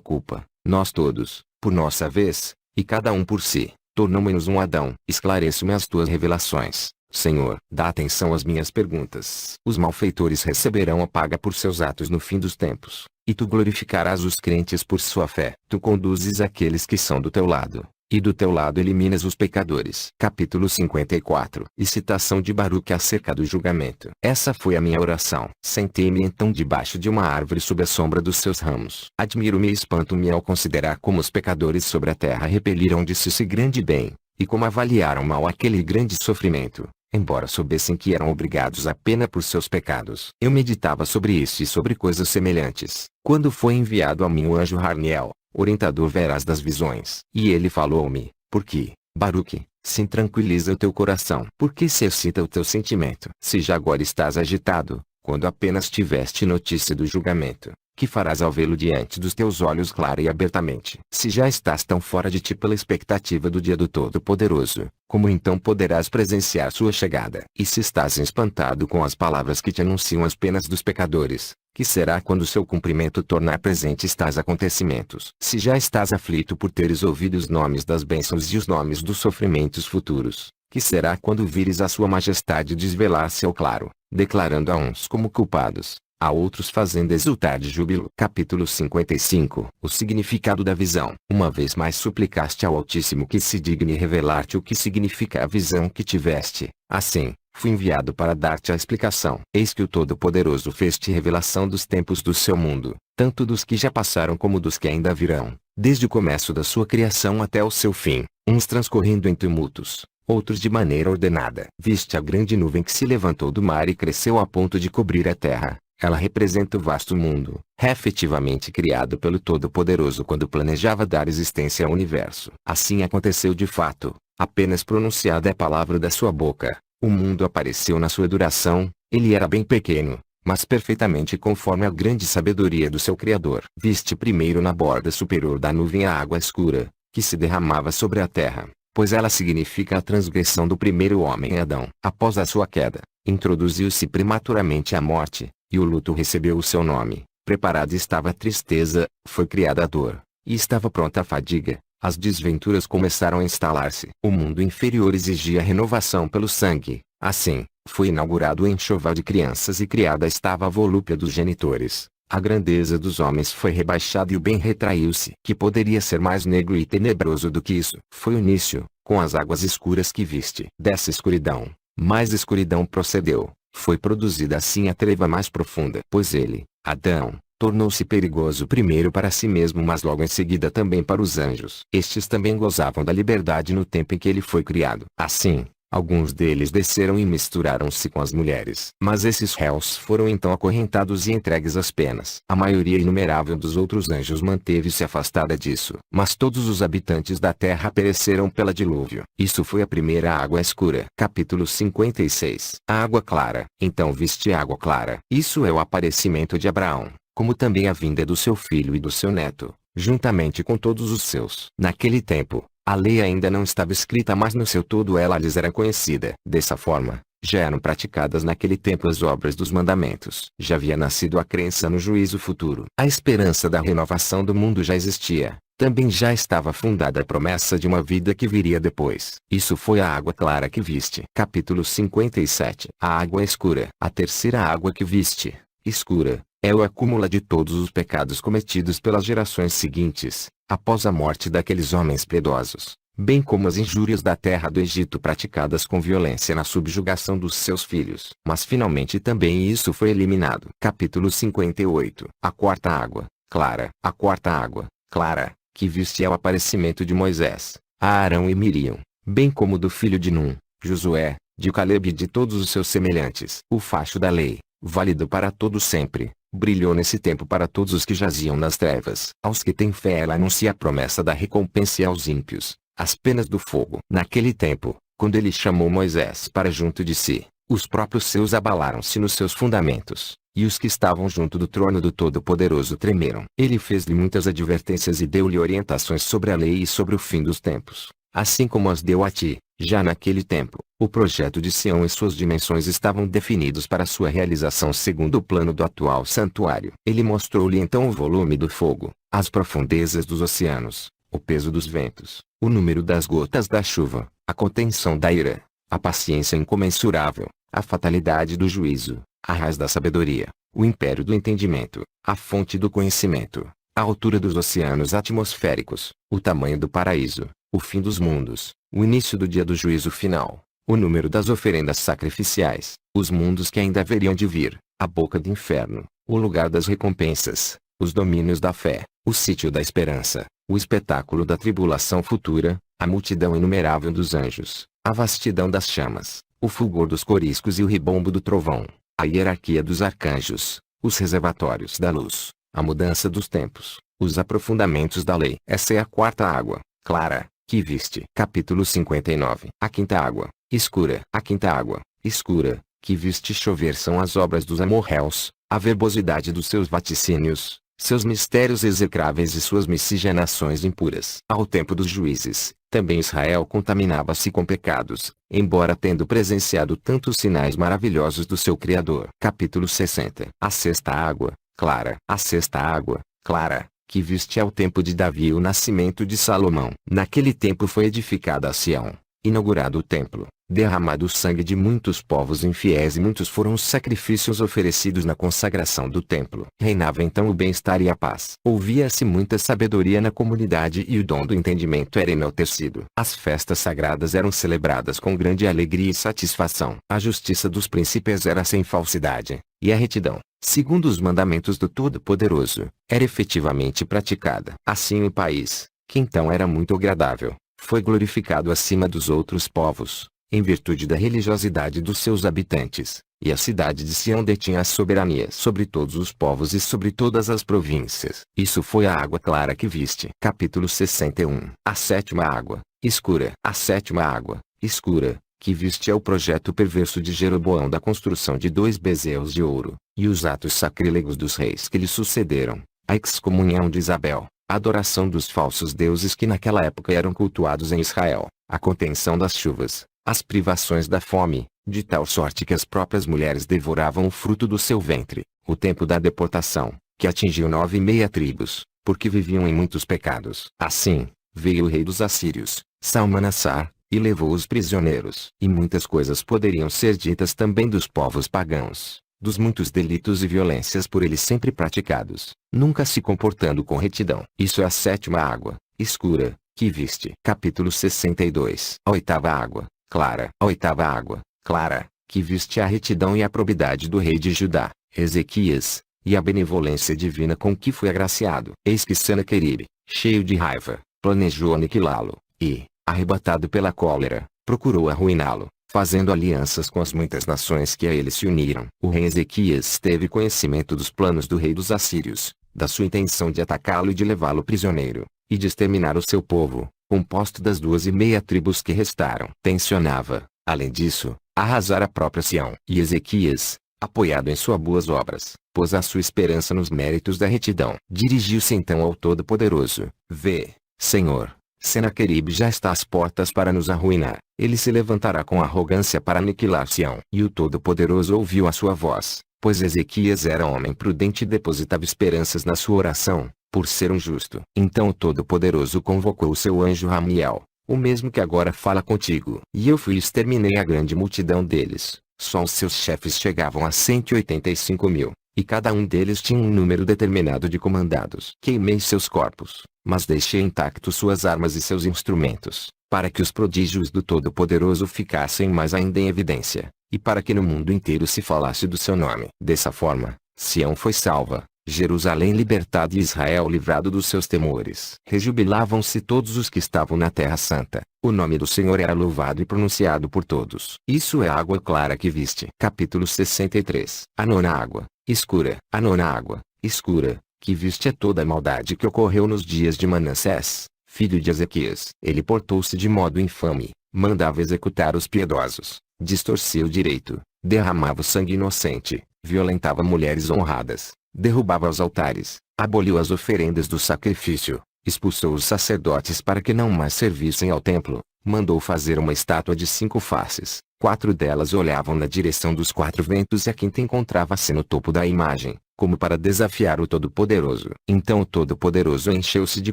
culpa, nós todos, por nossa vez, e cada um por si, tornamo-nos um Adão. Esclareço-me as tuas revelações, Senhor. Dá atenção às minhas perguntas. Os malfeitores receberão a paga por seus atos no fim dos tempos, e tu glorificarás os crentes por sua fé. Tu conduzes aqueles que são do teu lado, e do teu lado eliminas os pecadores. Capítulo 54. E citação de Baruque acerca do julgamento. Essa foi a minha oração. Sentei-me então debaixo de uma árvore sob a sombra dos seus ramos. Admiro-me e espanto-me ao considerar como os pecadores sobre a terra repeliram de si esse grande bem, e como avaliaram mal aquele grande sofrimento, embora soubessem que eram obrigados à pena por seus pecados. Eu meditava sobre isso e sobre coisas semelhantes, quando foi enviado a mim o anjo Harniel, orientador veraz das visões. E ele falou-me: por que, Baruque, se tranquiliza o teu coração? Por que se excita o teu sentimento? Se já agora estás agitado, quando apenas tiveste notícia do julgamento, que farás ao vê-lo diante dos teus olhos clara e abertamente? Se já estás tão fora de ti pela expectativa do dia do Todo-Poderoso, como então poderás presenciar sua chegada? E se estás espantado com as palavras que te anunciam as penas dos pecadores, que será quando seu cumprimento tornar presente tais acontecimentos? Se já estás aflito por teres ouvido os nomes das bênçãos e os nomes dos sofrimentos futuros, que será quando vires a sua majestade desvelar-se ao claro, declarando a uns como culpados, a outros fazendo exultar de júbilo. Capítulo 55. O significado da visão. Uma vez mais suplicaste ao Altíssimo que se digne revelar-te o que significa a visão que tiveste. Assim, fui enviado para dar-te a explicação. Eis que o Todo-Poderoso fez-te revelação dos tempos do seu mundo, tanto dos que já passaram como dos que ainda virão, desde o começo da sua criação até o seu fim, uns transcorrendo em tumultos, outros de maneira ordenada. Viste a grande nuvem que se levantou do mar e cresceu a ponto de cobrir a terra. Ela representa o vasto mundo, efetivamente criado pelo Todo-Poderoso quando planejava dar existência ao universo. Assim aconteceu de fato. Apenas pronunciada a palavra da sua boca, o mundo apareceu na sua duração. Ele era bem pequeno, mas perfeitamente conforme a grande sabedoria do seu Criador. Viste primeiro na borda superior da nuvem a água escura, que se derramava sobre a terra, pois ela significa a transgressão do primeiro homem Adão. Após a sua queda, introduziu-se prematuramente a morte, e o luto recebeu o seu nome. Preparada estava a tristeza, foi criada a dor, e estava pronta a fadiga. As desventuras começaram a instalar-se. O mundo inferior exigia renovação pelo sangue. Assim, foi inaugurado o enxoval de crianças e criada estava a volúpia dos genitores. A grandeza dos homens foi rebaixada e o bem retraiu-se. Que poderia ser mais negro e tenebroso do que isso? Foi o início, com as águas escuras que viste. Dessa escuridão, mais escuridão procedeu. Foi produzida assim a treva mais profunda. Pois ele, Adão, tornou-se perigoso primeiro para si mesmo, mas logo em seguida também para os anjos. Estes também gozavam da liberdade no tempo em que ele foi criado. Assim, alguns deles desceram e misturaram-se com as mulheres. Mas esses réus foram então acorrentados e entregues às penas. A maioria inumerável dos outros anjos manteve-se afastada disso. Mas todos os habitantes da terra pereceram pela dilúvio. Isso foi a primeira água escura. Capítulo 56. A água clara. Então viste água clara. Isso é o aparecimento de Abraão, como também a vinda do seu filho e do seu neto, juntamente com todos os seus. Naquele tempo, a lei ainda não estava escrita, mas no seu todo ela lhes era conhecida. Dessa forma, já eram praticadas naquele tempo as obras dos mandamentos. Já havia nascido a crença no juízo futuro. A esperança da renovação do mundo já existia. Também já estava fundada a promessa de uma vida que viria depois. Isso foi a água clara que viste. Capítulo 57. A água escura. A terceira água que viste, escura, é o acúmulo de todos os pecados cometidos pelas gerações seguintes, após a morte daqueles homens piedosos, bem como as injúrias da terra do Egito praticadas com violência na subjugação dos seus filhos. Mas finalmente também isso foi eliminado. Capítulo 58. A quarta água, clara. A quarta água, clara, que viste é o aparecimento de Moisés, a Arão e Miriam, bem como do filho de Num, Josué, de Calebe e de todos os seus semelhantes. O facho da lei, válido para todos sempre, brilhou nesse tempo para todos os que jaziam nas trevas. Aos que têm fé ela anuncia a promessa da recompensa e aos ímpios, as penas do fogo. Naquele tempo, quando ele chamou Moisés para junto de si, os próprios seus abalaram-se nos seus fundamentos, e os que estavam junto do trono do Todo-Poderoso tremeram. Ele fez-lhe muitas advertências e deu-lhe orientações sobre a lei e sobre o fim dos tempos, assim como as deu a ti. Já naquele tempo, o projeto de Sião e suas dimensões estavam definidos para sua realização segundo o plano do atual santuário. Ele mostrou-lhe então o volume do fogo, as profundezas dos oceanos, o peso dos ventos, o número das gotas da chuva, a contenção da ira, a paciência incomensurável, a fatalidade do juízo, a raiz da sabedoria, o império do entendimento, a fonte do conhecimento, a altura dos oceanos atmosféricos, o tamanho do paraíso, o fim dos mundos, o início do dia do juízo final, o número das oferendas sacrificiais, os mundos que ainda haveriam de vir, a boca do inferno, o lugar das recompensas, os domínios da fé, o sítio da esperança, o espetáculo da tribulação futura, a multidão inumerável dos anjos, a vastidão das chamas, o fulgor dos coriscos e o ribombo do trovão, a hierarquia dos arcanjos, os reservatórios da luz, a mudança dos tempos, os aprofundamentos da lei. Essa é a quarta água, clara, que viste. Capítulo 59. A quinta água, escura. A quinta água, escura, que viste chover são as obras dos amorreus, a verbosidade dos seus vaticínios, seus mistérios execráveis e suas miscigenações impuras. Ao tempo dos juízes, também Israel contaminava-se com pecados, embora tendo presenciado tantos sinais maravilhosos do seu Criador. Capítulo 60. A sexta água, clara. A sexta água, clara, que viste ao tempo de Davi e o nascimento de Salomão. Naquele tempo foi edificada a Sião, inaugurado o templo, derramado o sangue de muitos povos infiéis e muitos foram os sacrifícios oferecidos na consagração do templo. Reinava então o bem-estar e a paz. Ouvia-se muita sabedoria na comunidade e o dom do entendimento era enaltecido. As festas sagradas eram celebradas com grande alegria e satisfação. A justiça dos príncipes era sem falsidade, e a retidão, segundo os mandamentos do Todo-Poderoso, era efetivamente praticada. Assim o país, que então era muito agradável, foi glorificado acima dos outros povos, em virtude da religiosidade dos seus habitantes, e a cidade de Sião detinha a soberania sobre todos os povos e sobre todas as províncias. Isso foi a água clara que viste. Capítulo 61. A sétima água, escura. A sétima água, escura, que viste é o projeto perverso de Jeroboão da construção de 2 bezerros de ouro, e os atos sacrílegos dos reis que lhe sucederam, a excomunhão de Isabel, a adoração dos falsos deuses que naquela época eram cultuados em Israel, a contenção das chuvas, as privações da fome, de tal sorte que as próprias mulheres devoravam o fruto do seu ventre, o tempo da deportação, que atingiu 9,5 tribos, porque viviam em muitos pecados. Assim, veio o rei dos assírios, Salmanassar, e levou os prisioneiros. E muitas coisas poderiam ser ditas também dos povos pagãos, dos muitos delitos e violências por eles sempre praticados, nunca se comportando com retidão. Isso é a sétima água, escura, que viste. Capítulo 62. A oitava água, clara. A oitava água, clara, que viste a retidão e a probidade do rei de Judá, Ezequias, e a benevolência divina com que foi agraciado. Eis que Senaqueribe, cheio de raiva, planejou aniquilá-lo, e, arrebatado pela cólera, procurou arruiná-lo, fazendo alianças com as muitas nações que a ele se uniram. O rei Ezequias teve conhecimento dos planos do rei dos assírios, da sua intenção de atacá-lo e de levá-lo prisioneiro, e de exterminar o seu povo, composto das 2,5 tribos que restaram. Tensionava, além disso, arrasar a própria Sião. E Ezequias, apoiado em suas boas obras, pôs a sua esperança nos méritos da retidão. Dirigiu-se então ao Todo-Poderoso: Vê, Senhor, Senaqueribe já está às portas para nos arruinar. Ele se levantará com arrogância para aniquilar Sião. E o Todo-Poderoso ouviu a sua voz, pois Ezequias era homem prudente e depositava esperanças na sua oração, por ser um justo. Então o Todo-Poderoso convocou o seu anjo Ramiel, o mesmo que agora fala contigo. E eu fui e exterminei a grande multidão deles. Só os seus chefes chegavam a 185.000, e cada um deles tinha um número determinado de comandados. Queimei seus corpos, mas deixei intactos suas armas e seus instrumentos, para que os prodígios do Todo-Poderoso ficassem mais ainda em evidência, e para que no mundo inteiro se falasse do seu nome. Dessa forma, Sião foi salva, Jerusalém libertada e Israel livrado dos seus temores. Rejubilavam-se todos os que estavam na terra santa. O nome do Senhor era louvado e pronunciado por todos. Isso é a água clara que viste. Capítulo 63. A nona água, escura. A nona água, escura, que viste é toda a maldade que ocorreu nos dias de Manassés, filho de Ezequias. Ele portou-se de modo infame, mandava executar os piedosos, distorcia o direito, derramava o sangue inocente, violentava mulheres honradas, derrubava os altares, aboliu as oferendas do sacrifício, expulsou os sacerdotes para que não mais servissem ao templo, mandou fazer uma estátua de 5 faces, 4 delas olhavam na direção dos 4 ventos e a quinta encontrava-se no topo da imagem, como para desafiar o Todo-Poderoso. Então o Todo-Poderoso encheu-se de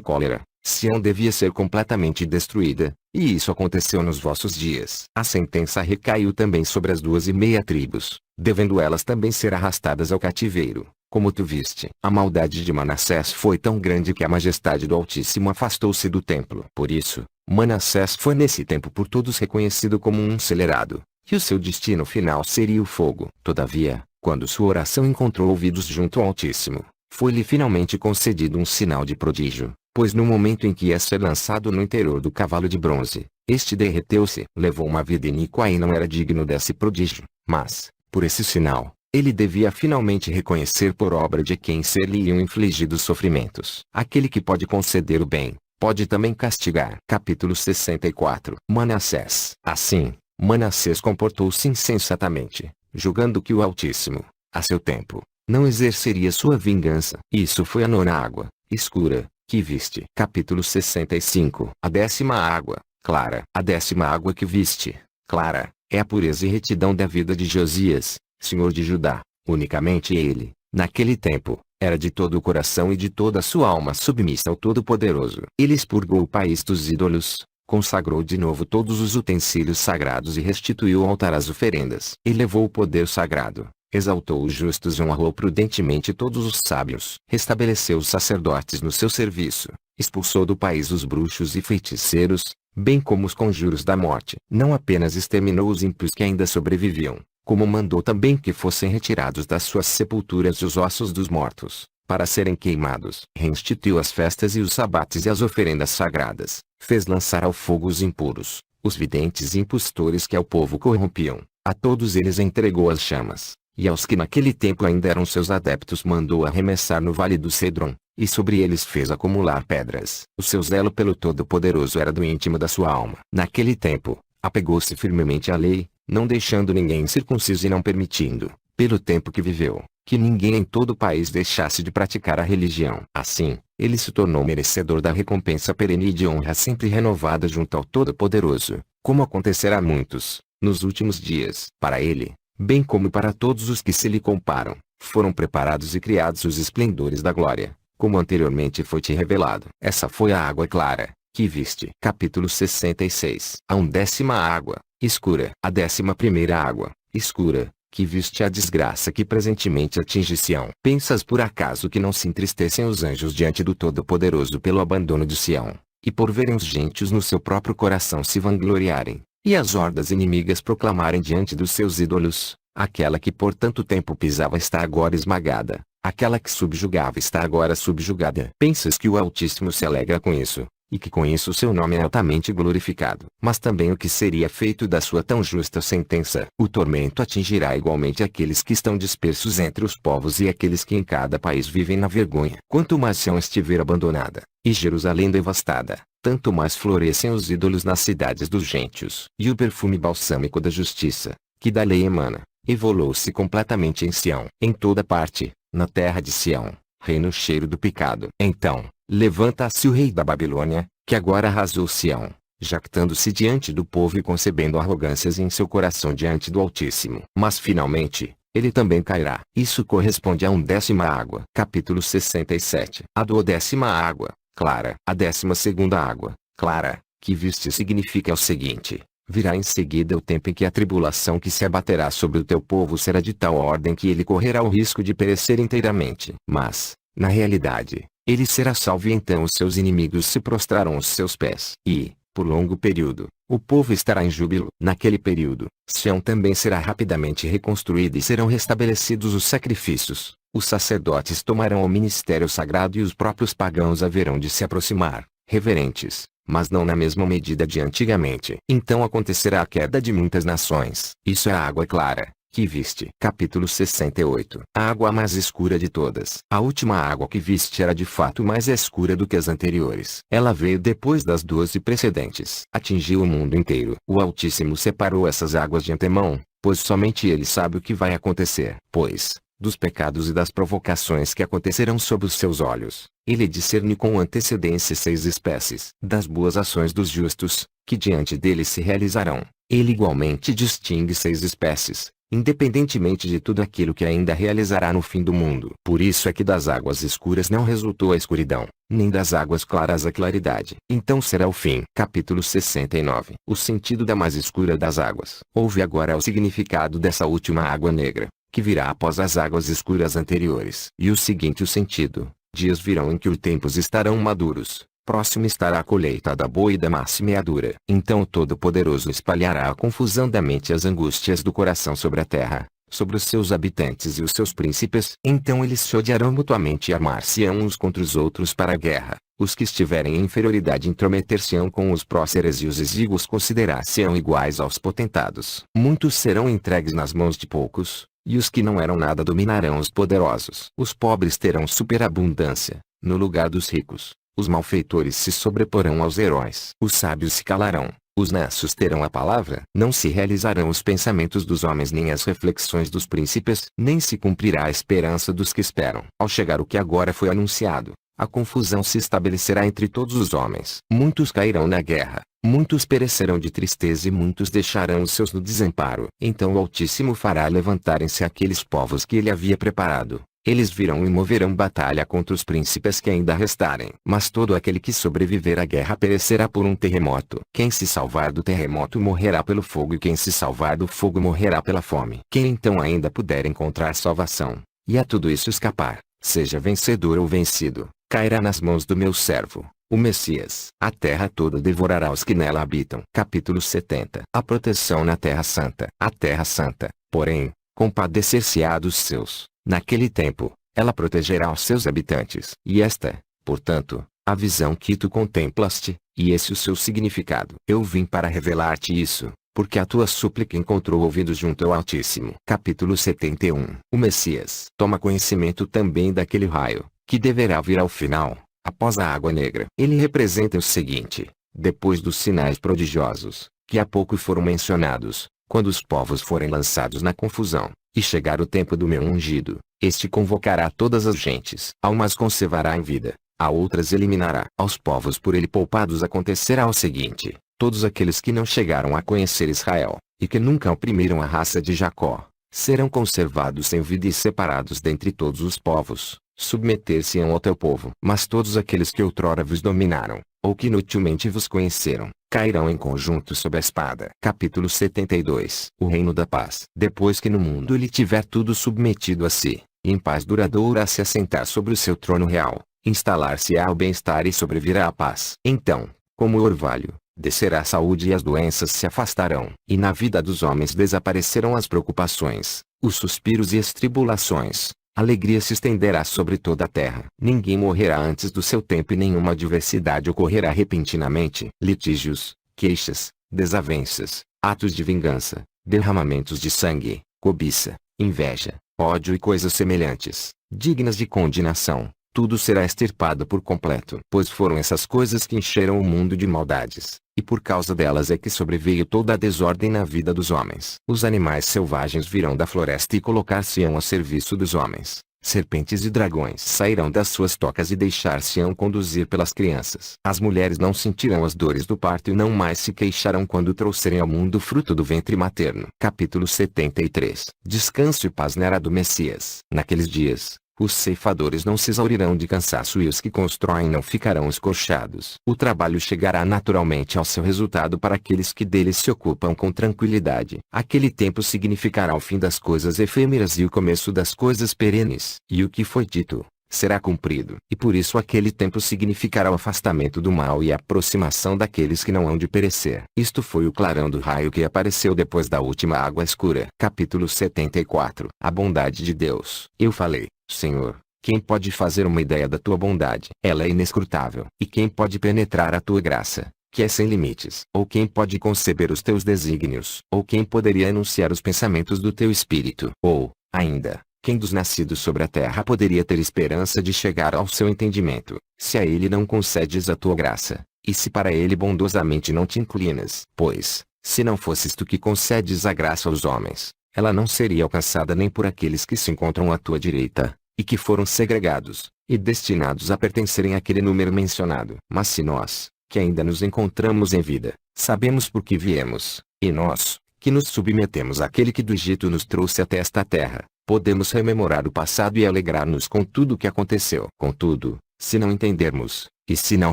cólera. Sião devia ser completamente destruída, e isso aconteceu nos vossos dias. A sentença recaiu também sobre as 2,5 tribos, devendo elas também ser arrastadas ao cativeiro, como tu viste. A maldade de Manassés foi tão grande que a majestade do Altíssimo afastou-se do templo. Por isso, Manassés foi nesse tempo por todos reconhecido como um acelerado, e o seu destino final seria o fogo. Todavia, quando sua oração encontrou ouvidos junto ao Altíssimo, foi-lhe finalmente concedido um sinal de prodígio. Pois no momento em que ia ser lançado no interior do cavalo de bronze, este derreteu-se. Levou uma vida iníqua e não era digno desse prodígio. Mas, por esse sinal, ele devia finalmente reconhecer por obra de quem ser-lhe-iam infligidos sofrimentos. Aquele que pode conceder o bem, pode também castigar. Capítulo 64. Manassés. Assim, Manassés comportou-se insensatamente, julgando que o Altíssimo, a seu tempo, não exerceria sua vingança. Isso foi a nona água, escura, que viste. Capítulo 65. A 10ª água, clara. A 10ª água que viste, clara, é a pureza e retidão da vida de Josias, senhor de Judá. Unicamente ele, naquele tempo, era de todo o coração e de toda a sua alma submissa ao Todo-Poderoso. Ele expurgou o país dos ídolos, consagrou de novo todos os utensílios sagrados e restituiu ao altar as oferendas. Elevou o poder sagrado, exaltou os justos e honrou prudentemente todos os sábios. Restabeleceu os sacerdotes no seu serviço, expulsou do país os bruxos e feiticeiros, bem como os conjuros da morte. Não apenas exterminou os ímpios que ainda sobreviviam, como mandou também que fossem retirados das suas sepulturas os ossos dos mortos, para serem queimados. Reinstituiu as festas e os sabates e as oferendas sagradas, fez lançar ao fogo os impuros, os videntes e impostores que ao povo corrompiam. A todos eles entregou as chamas. E aos que naquele tempo ainda eram seus adeptos mandou arremessar no vale do Cedron, e sobre eles fez acumular pedras. O seu zelo pelo Todo-Poderoso era do íntimo da sua alma. Naquele tempo, apegou-se firmemente à lei, não deixando ninguém circunciso e não permitindo, pelo tempo que viveu, que ninguém em todo o país deixasse de praticar a religião. Assim, ele se tornou merecedor da recompensa perene e de honra sempre renovada junto ao Todo-Poderoso, como acontecerá a muitos, nos últimos dias. Para ele, bem como para todos os que se lhe comparam, foram preparados e criados os esplendores da glória, como anteriormente foi te revelado. Essa foi a água clara, que viste. Capítulo 66. A 10ª água, escura. A 11ª água, escura, que viste a desgraça que presentemente atinge Sião. Pensas por acaso que não se entristecem os anjos diante do Todo-Poderoso pelo abandono de Sião, e por verem os gentios no seu próprio coração se vangloriarem, e as hordas inimigas proclamarem diante dos seus ídolos: aquela que por tanto tempo pisava está agora esmagada, aquela que subjugava está agora subjugada. Pensas que o Altíssimo se alegra com isso, e que com isso seu nome é altamente glorificado. Mas também o que seria feito da sua tão justa sentença? O tormento atingirá igualmente aqueles que estão dispersos entre os povos e aqueles que em cada país vivem na vergonha. Quanto mais Sião estiver abandonada, e Jerusalém devastada, tanto mais florescem os ídolos nas cidades dos gentios. E o perfume balsâmico da justiça, que da lei emana, evoluou-se completamente em Sião. Em toda parte, na terra de Sião, reina o cheiro do pecado. Então, levanta-se o rei da Babilônia, que agora arrasou Sião, jactando-se diante do povo e concebendo arrogâncias em seu coração diante do Altíssimo. Mas finalmente, ele também cairá. Isso corresponde a 10ª água. Capítulo 67. A 12ª água, clara. A 12ª água, clara, que viste significa o seguinte: virá em seguida o tempo em que a tribulação que se abaterá sobre o teu povo será de tal ordem que ele correrá o risco de perecer inteiramente. Mas, na realidade, ele será salvo e então os seus inimigos se prostrarão aos seus pés. E, por longo período, o povo estará em júbilo. Naquele período, Sião também será rapidamente reconstruída e serão restabelecidos os sacrifícios, Os sacerdotes tomarão o ministério sagrado e os próprios pagãos haverão de se aproximar, reverentes, mas não na mesma medida de antigamente. Então acontecerá a queda de muitas nações. Isso é a água clara, que viste. Capítulo 68. A água mais escura de todas. A última água que viste era de fato mais escura do que as anteriores. Ela veio depois das 12 precedentes. Atingiu o mundo inteiro. O Altíssimo separou essas águas de antemão, pois somente ele sabe o que vai acontecer. Pois, dos pecados e das provocações que acontecerão sob os seus olhos, ele discerne com antecedência 6 espécies. Das boas ações dos justos, que diante dele se realizarão, ele igualmente distingue 6 espécies, independentemente de tudo aquilo que ainda realizará no fim do mundo. Por isso é que das águas escuras não resultou a escuridão, nem das águas claras a claridade. Então será o fim. Capítulo 69. O sentido da mais escura das águas. Ouve agora o significado dessa última água negra, que virá após as águas escuras anteriores. E o seguinte o sentido: dias virão em que os tempos estarão maduros, próximo estará a colheita da boa e da má semeadura. Então o Todo-Poderoso espalhará a confusão da mente e as angústias do coração sobre a terra, sobre os seus habitantes e os seus príncipes. Então eles se odiarão mutuamente e armar-se-ão uns contra os outros para a guerra. Os que estiverem em inferioridade intrometer-se-ão com os próceres e os exíguos considerar-se-ão iguais aos potentados. Muitos serão entregues nas mãos de poucos, e os que não eram nada dominarão os poderosos. Os pobres terão superabundância, no lugar dos ricos. Os malfeitores se sobreporão aos heróis. Os sábios se calarão. Os nessos terão a palavra. Não se realizarão os pensamentos dos homens nem as reflexões dos príncipes. Nem se cumprirá a esperança dos que esperam. Ao chegar o que agora foi anunciado, a confusão se estabelecerá entre todos os homens. Muitos cairão na guerra. Muitos perecerão de tristeza e muitos deixarão os seus no desamparo. Então o Altíssimo fará levantarem-se aqueles povos que ele havia preparado. Eles virão e moverão batalha contra os príncipes que ainda restarem. Mas todo aquele que sobreviver à guerra perecerá por um terremoto. Quem se salvar do terremoto morrerá pelo fogo e quem se salvar do fogo morrerá pela fome. Quem então ainda puder encontrar salvação, e a tudo isso escapar, seja vencedor ou vencido, cairá nas mãos do meu servo, o Messias. A terra toda devorará os que nela habitam. Capítulo 70. A proteção na Terra Santa. A Terra Santa, porém, compadecer-se-á dos seus. Naquele tempo, ela protegerá os seus habitantes. E esta, portanto, a visão que tu contemplaste, e esse o seu significado. Eu vim para revelar-te isso, porque a tua súplica encontrou ouvidos junto ao Altíssimo. Capítulo 71. O Messias. Toma conhecimento também daquele raio, que deverá vir ao final, após a água negra. Ele representa o seguinte: depois dos sinais prodigiosos, que há pouco foram mencionados, quando os povos forem lançados na confusão, e chegar o tempo do meu ungido, este convocará todas as gentes. A umas conservará em vida, a outras eliminará. Aos povos por ele poupados acontecerá o seguinte: todos aqueles que não chegaram a conhecer Israel, e que nunca oprimiram a raça de Jacó, serão conservados sem vida e separados dentre todos os povos, submeter-se-ão ao teu povo. Mas todos aqueles que outrora vos dominaram, ou que inutilmente vos conheceram, cairão em conjunto sob a espada. Capítulo 72. O reino da paz. Depois que no mundo ele tiver tudo submetido a si, e em paz duradoura se assentar sobre o seu trono real, instalar-se-á o bem-estar e sobrevirá a paz. Então, como o orvalho, descerá a saúde e as doenças se afastarão. E na vida dos homens desaparecerão as preocupações, os suspiros e as tribulações. Alegria se estenderá sobre toda a terra. Ninguém morrerá antes do seu tempo e nenhuma adversidade ocorrerá repentinamente. Litígios, queixas, desavenças, atos de vingança, derramamentos de sangue, cobiça, inveja, ódio e coisas semelhantes, dignas de condenação, tudo será extirpado por completo. Pois foram essas coisas que encheram o mundo de maldades, e por causa delas é que sobreveio toda a desordem na vida dos homens. Os animais selvagens virão da floresta e colocar-se-ão a serviço dos homens. Serpentes e dragões sairão das suas tocas e deixar-se-ão conduzir pelas crianças. As mulheres não sentirão as dores do parto e não mais se queixarão quando trouxerem ao mundo o fruto do ventre materno. Capítulo 73. Descanso e paz na era do Messias. Naqueles dias, os ceifadores não se exaurirão de cansaço e os que constroem não ficarão escorchados. O trabalho chegará naturalmente ao seu resultado para aqueles que dele se ocupam com tranquilidade. Aquele tempo significará o fim das coisas efêmeras e o começo das coisas perenes. E o que foi dito, será cumprido. E por isso aquele tempo significará o afastamento do mal e a aproximação daqueles que não hão de perecer. Isto foi o clarão do raio que apareceu depois da última água escura. Capítulo 74. A bondade de Deus. Eu falei, Senhor, quem pode fazer uma ideia da tua bondade? Ela é inescrutável. E quem pode penetrar a tua graça, que é sem limites? Ou quem pode conceber os teus desígnios? Ou quem poderia enunciar os pensamentos do teu espírito? Ou, ainda, quem dos nascidos sobre a terra poderia ter esperança de chegar ao seu entendimento, se a ele não concedes a tua graça, e se para ele bondosamente não te inclinas? Pois, se não fosses tu que concedes a graça aos homens, ela não seria alcançada nem por aqueles que se encontram à tua direita, e que foram segregados, e destinados a pertencerem àquele número mencionado. Mas se nós, que ainda nos encontramos em vida, sabemos por que viemos, e nós, que nos submetemos àquele que do Egito nos trouxe até esta terra, podemos rememorar o passado e alegrar-nos com tudo o que aconteceu. Contudo, se não entendermos, e se não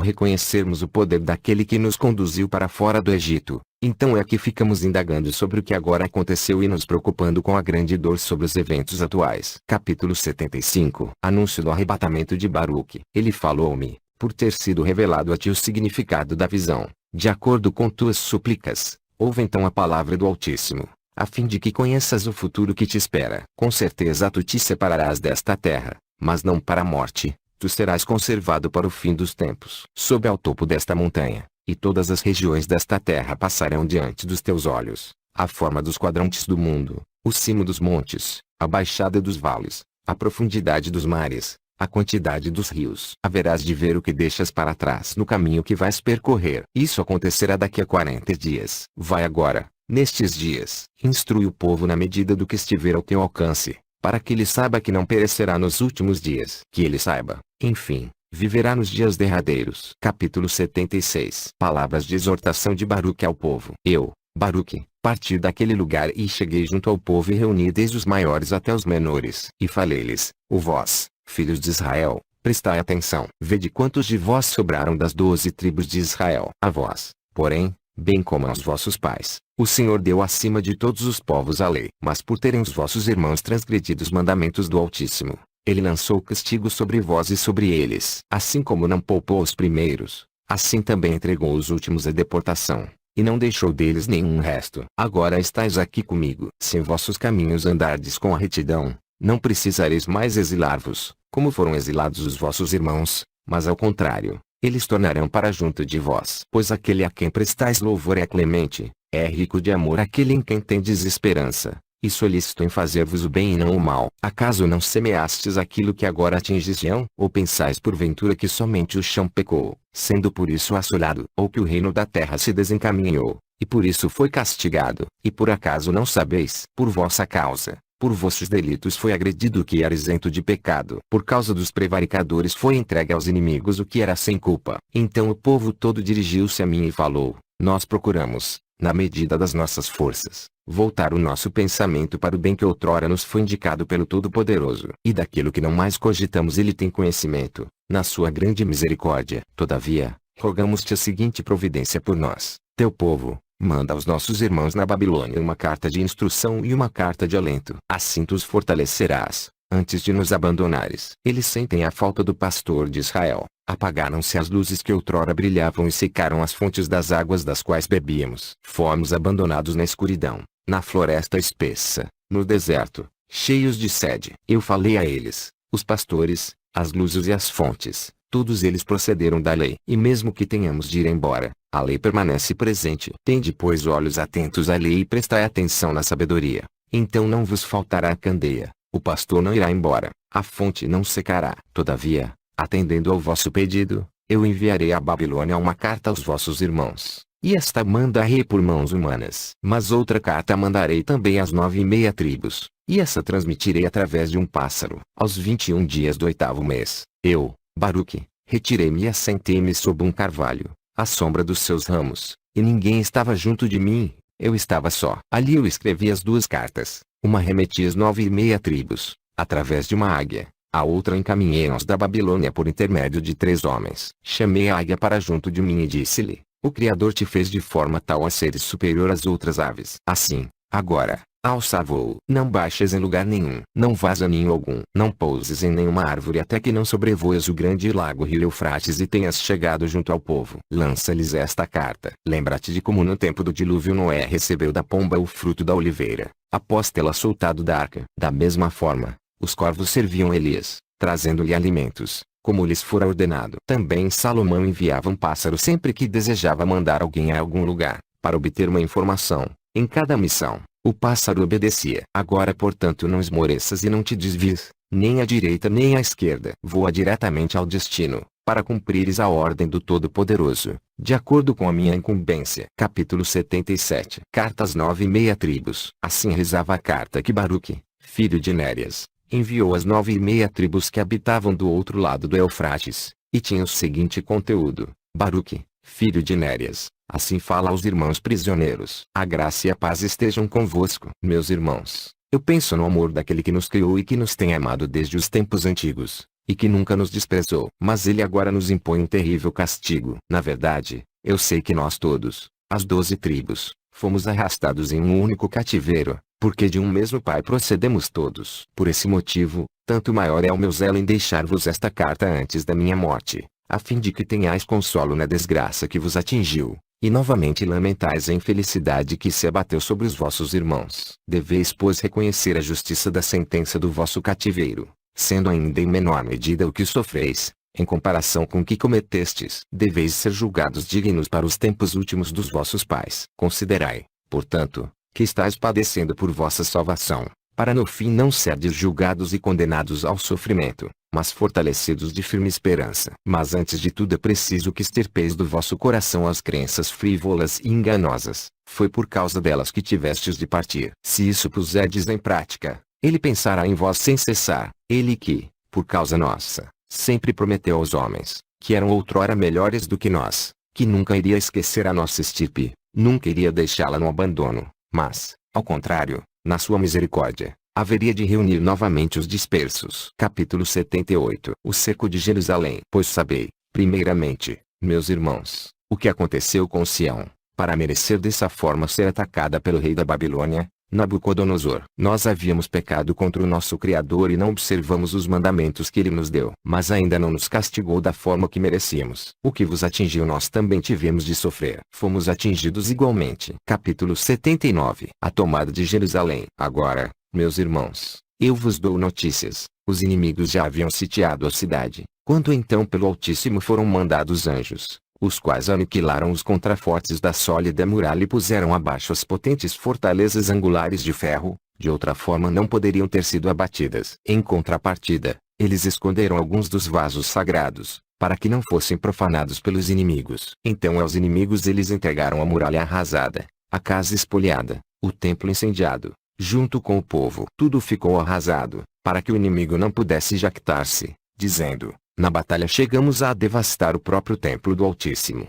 reconhecermos o poder daquele que nos conduziu para fora do Egito, então é que ficamos indagando sobre o que agora aconteceu e nos preocupando com a grande dor sobre os eventos atuais. Capítulo 75. Anúncio do arrebatamento de Baruque. Ele falou-me, por ter sido revelado a ti o significado da visão, de acordo com tuas súplicas. Ouve então a palavra do Altíssimo, a fim de que conheças o futuro que te espera. Com certeza tu te separarás desta terra, mas não para a morte. Tu serás conservado para o fim dos tempos. Sobe ao topo desta montanha, e todas as regiões desta terra passarão diante dos teus olhos. A forma dos quadrantes do mundo, o cimo dos montes, a baixada dos vales, a profundidade dos mares, a quantidade dos rios. Haverás de ver o que deixas para trás no caminho que vais percorrer. Isso acontecerá daqui a 40 dias. Vai agora, nestes dias, instrui o povo na medida do que estiver ao teu alcance, para que ele saiba que não perecerá nos últimos dias. Que ele saiba, enfim, viverá nos dias derradeiros. Capítulo 76. Palavras de exortação de Baruque ao povo. Eu, Baruque, parti daquele lugar e cheguei junto ao povo e reuni desde os maiores até os menores. E falei-lhes, vós, filhos de Israel, prestai atenção. Vede quantos de vós sobraram das 12 tribos de Israel. A vós, porém, bem como aos vossos pais, o Senhor deu acima de todos os povos a lei. Mas por terem os vossos irmãos transgredido os mandamentos do Altíssimo, ele lançou castigo sobre vós e sobre eles. Assim como não poupou os primeiros, assim também entregou os últimos à deportação, e não deixou deles nenhum resto. Agora estais aqui comigo. Se em vossos caminhos andardes com a retidão, não precisareis mais exilar-vos, como foram exilados os vossos irmãos, mas ao contrário, eles tornarão para junto de vós. Pois aquele a quem prestais louvor é clemente, é rico de amor aquele em quem tendes esperança, e solícito em fazer-vos o bem e não o mal. Acaso não semeastes aquilo que agora atinges Sião? Ou pensais porventura que somente o chão pecou, sendo por isso assolado? Ou que o reino da terra se desencaminhou, e por isso foi castigado? E por acaso não sabeis? Por vossa causa, por vossos delitos foi agredido o que era isento de pecado. Por causa dos prevaricadores foi entregue aos inimigos o que era sem culpa. Então o povo todo dirigiu-se a mim e falou, nós procuramos, na medida das nossas forças, voltar o nosso pensamento para o bem que outrora nos foi indicado pelo Todo-Poderoso. E daquilo que não mais cogitamos ele tem conhecimento, na sua grande misericórdia. Todavia, rogamos-te a seguinte providência por nós, teu povo. Manda aos nossos irmãos na Babilônia uma carta de instrução e uma carta de alento. Assim tu os fortalecerás, antes de nos abandonares. Eles sentem a falta do pastor de Israel. Apagaram-se as luzes que outrora brilhavam e secaram as fontes das águas das quais bebíamos. Fomos abandonados na escuridão, na floresta espessa, no deserto, cheios de sede. Eu falei a eles, os pastores, as luzes e as fontes. Todos eles procederam da lei. E mesmo que tenhamos de ir embora, a lei permanece presente. Tende pois olhos atentos à lei e prestai atenção na sabedoria. Então não vos faltará a candeia, o pastor não irá embora, a fonte não secará. Todavia, atendendo ao vosso pedido, eu enviarei à Babilônia uma carta aos vossos irmãos, e esta mandarei por mãos humanas. Mas outra carta mandarei também às 9,5 tribos, e essa transmitirei através de um pássaro. Aos 21 dias do 8º mês, eu, Baruque, retirei-me e assentei-me sob um carvalho, à sombra dos seus ramos, e ninguém estava junto de mim, eu estava só. Ali eu escrevi as 2 cartas, uma remeti às 9,5 tribos, através de uma águia, a outra encaminhei aos da Babilônia por intermédio de 3 homens. Chamei a águia para junto de mim e disse-lhe, o Criador te fez de forma tal a seres superior às outras aves. Assim, agora, Alça voo. Não baixes em lugar nenhum. Não vás a ninho algum. Não pouses em nenhuma árvore até que não sobrevoes o grande lago rio Eufrates e tenhas chegado junto ao povo. Lança-lhes esta carta. Lembra-te de como no tempo do dilúvio Noé recebeu da pomba o fruto da oliveira, após tê-la soltado da arca. Da mesma forma, os corvos serviam Elias, trazendo-lhe alimentos, como lhes fora ordenado. Também Salomão enviava um pássaro sempre que desejava mandar alguém a algum lugar, para obter uma informação. Em cada missão, o pássaro obedecia. Agora portanto não esmoreças e não te desvies, nem à direita nem à esquerda. Voa diretamente ao destino, para cumprires a ordem do Todo-Poderoso, de acordo com a minha incumbência. Capítulo 77. Cartas 9:30 tribos. Assim rezava a carta que Baruque, filho de Nérias, enviou às 9:30 tribos que habitavam do outro lado do Eufrates, e tinha o seguinte conteúdo: Baruque, filho de Nérias, assim fala aos irmãos prisioneiros. A graça e a paz estejam convosco. Meus irmãos, eu penso no amor daquele que nos criou e que nos tem amado desde os tempos antigos, e que nunca nos desprezou. Mas ele agora nos impõe um terrível castigo. Na verdade, eu sei que nós todos, as 12 tribos, fomos arrastados em um único cativeiro, porque de um mesmo pai procedemos todos. Por esse motivo, tanto maior é o meu zelo em deixar-vos esta carta antes da minha morte, a fim de que tenhais consolo na desgraça que vos atingiu, e novamente lamentais a infelicidade que se abateu sobre os vossos irmãos. Deveis pois reconhecer a justiça da sentença do vosso cativeiro, sendo ainda em menor medida o que sofreis, em comparação com o que cometestes. Deveis ser julgados dignos para os tempos últimos dos vossos pais. Considerai, portanto, que estáis padecendo por vossa salvação, para no fim não serdes julgados e condenados ao sofrimento, mas fortalecidos de firme esperança. Mas antes de tudo é preciso que extirpeis do vosso coração as crenças frívolas e enganosas. Foi por causa delas que tivestes de partir. Se isso puserdes em prática, ele pensará em vós sem cessar. Ele que, por causa nossa, sempre prometeu aos homens, que eram outrora melhores do que nós, que nunca iria esquecer a nossa estirpe, nunca iria deixá-la no abandono, mas, ao contrário, na sua misericórdia, haveria de reunir novamente os dispersos. Capítulo 78. O cerco de Jerusalém. Pois sabei, primeiramente, meus irmãos, o que aconteceu com Sião, para merecer dessa forma ser atacada pelo rei da Babilônia, Nabucodonosor. Nós havíamos pecado contra o nosso Criador e não observamos os mandamentos que ele nos deu. Mas ainda não nos castigou da forma que merecíamos. O que vos atingiu nós também tivemos de sofrer. Fomos atingidos igualmente. Capítulo 79. A tomada de Jerusalém. Agora, meus irmãos, eu vos dou notícias. Os inimigos já haviam sitiado a cidade, quando então pelo Altíssimo foram mandados anjos, os quais aniquilaram os contrafortes da sólida muralha e puseram abaixo as potentes fortalezas angulares de ferro, de outra forma não poderiam ter sido abatidas. Em contrapartida, eles esconderam alguns dos vasos sagrados, para que não fossem profanados pelos inimigos. Então aos inimigos eles entregaram a muralha arrasada, a casa espoliada, o templo incendiado, junto com o povo. Tudo ficou arrasado, para que o inimigo não pudesse jactar-se, dizendo: na batalha chegamos a devastar o próprio templo do Altíssimo.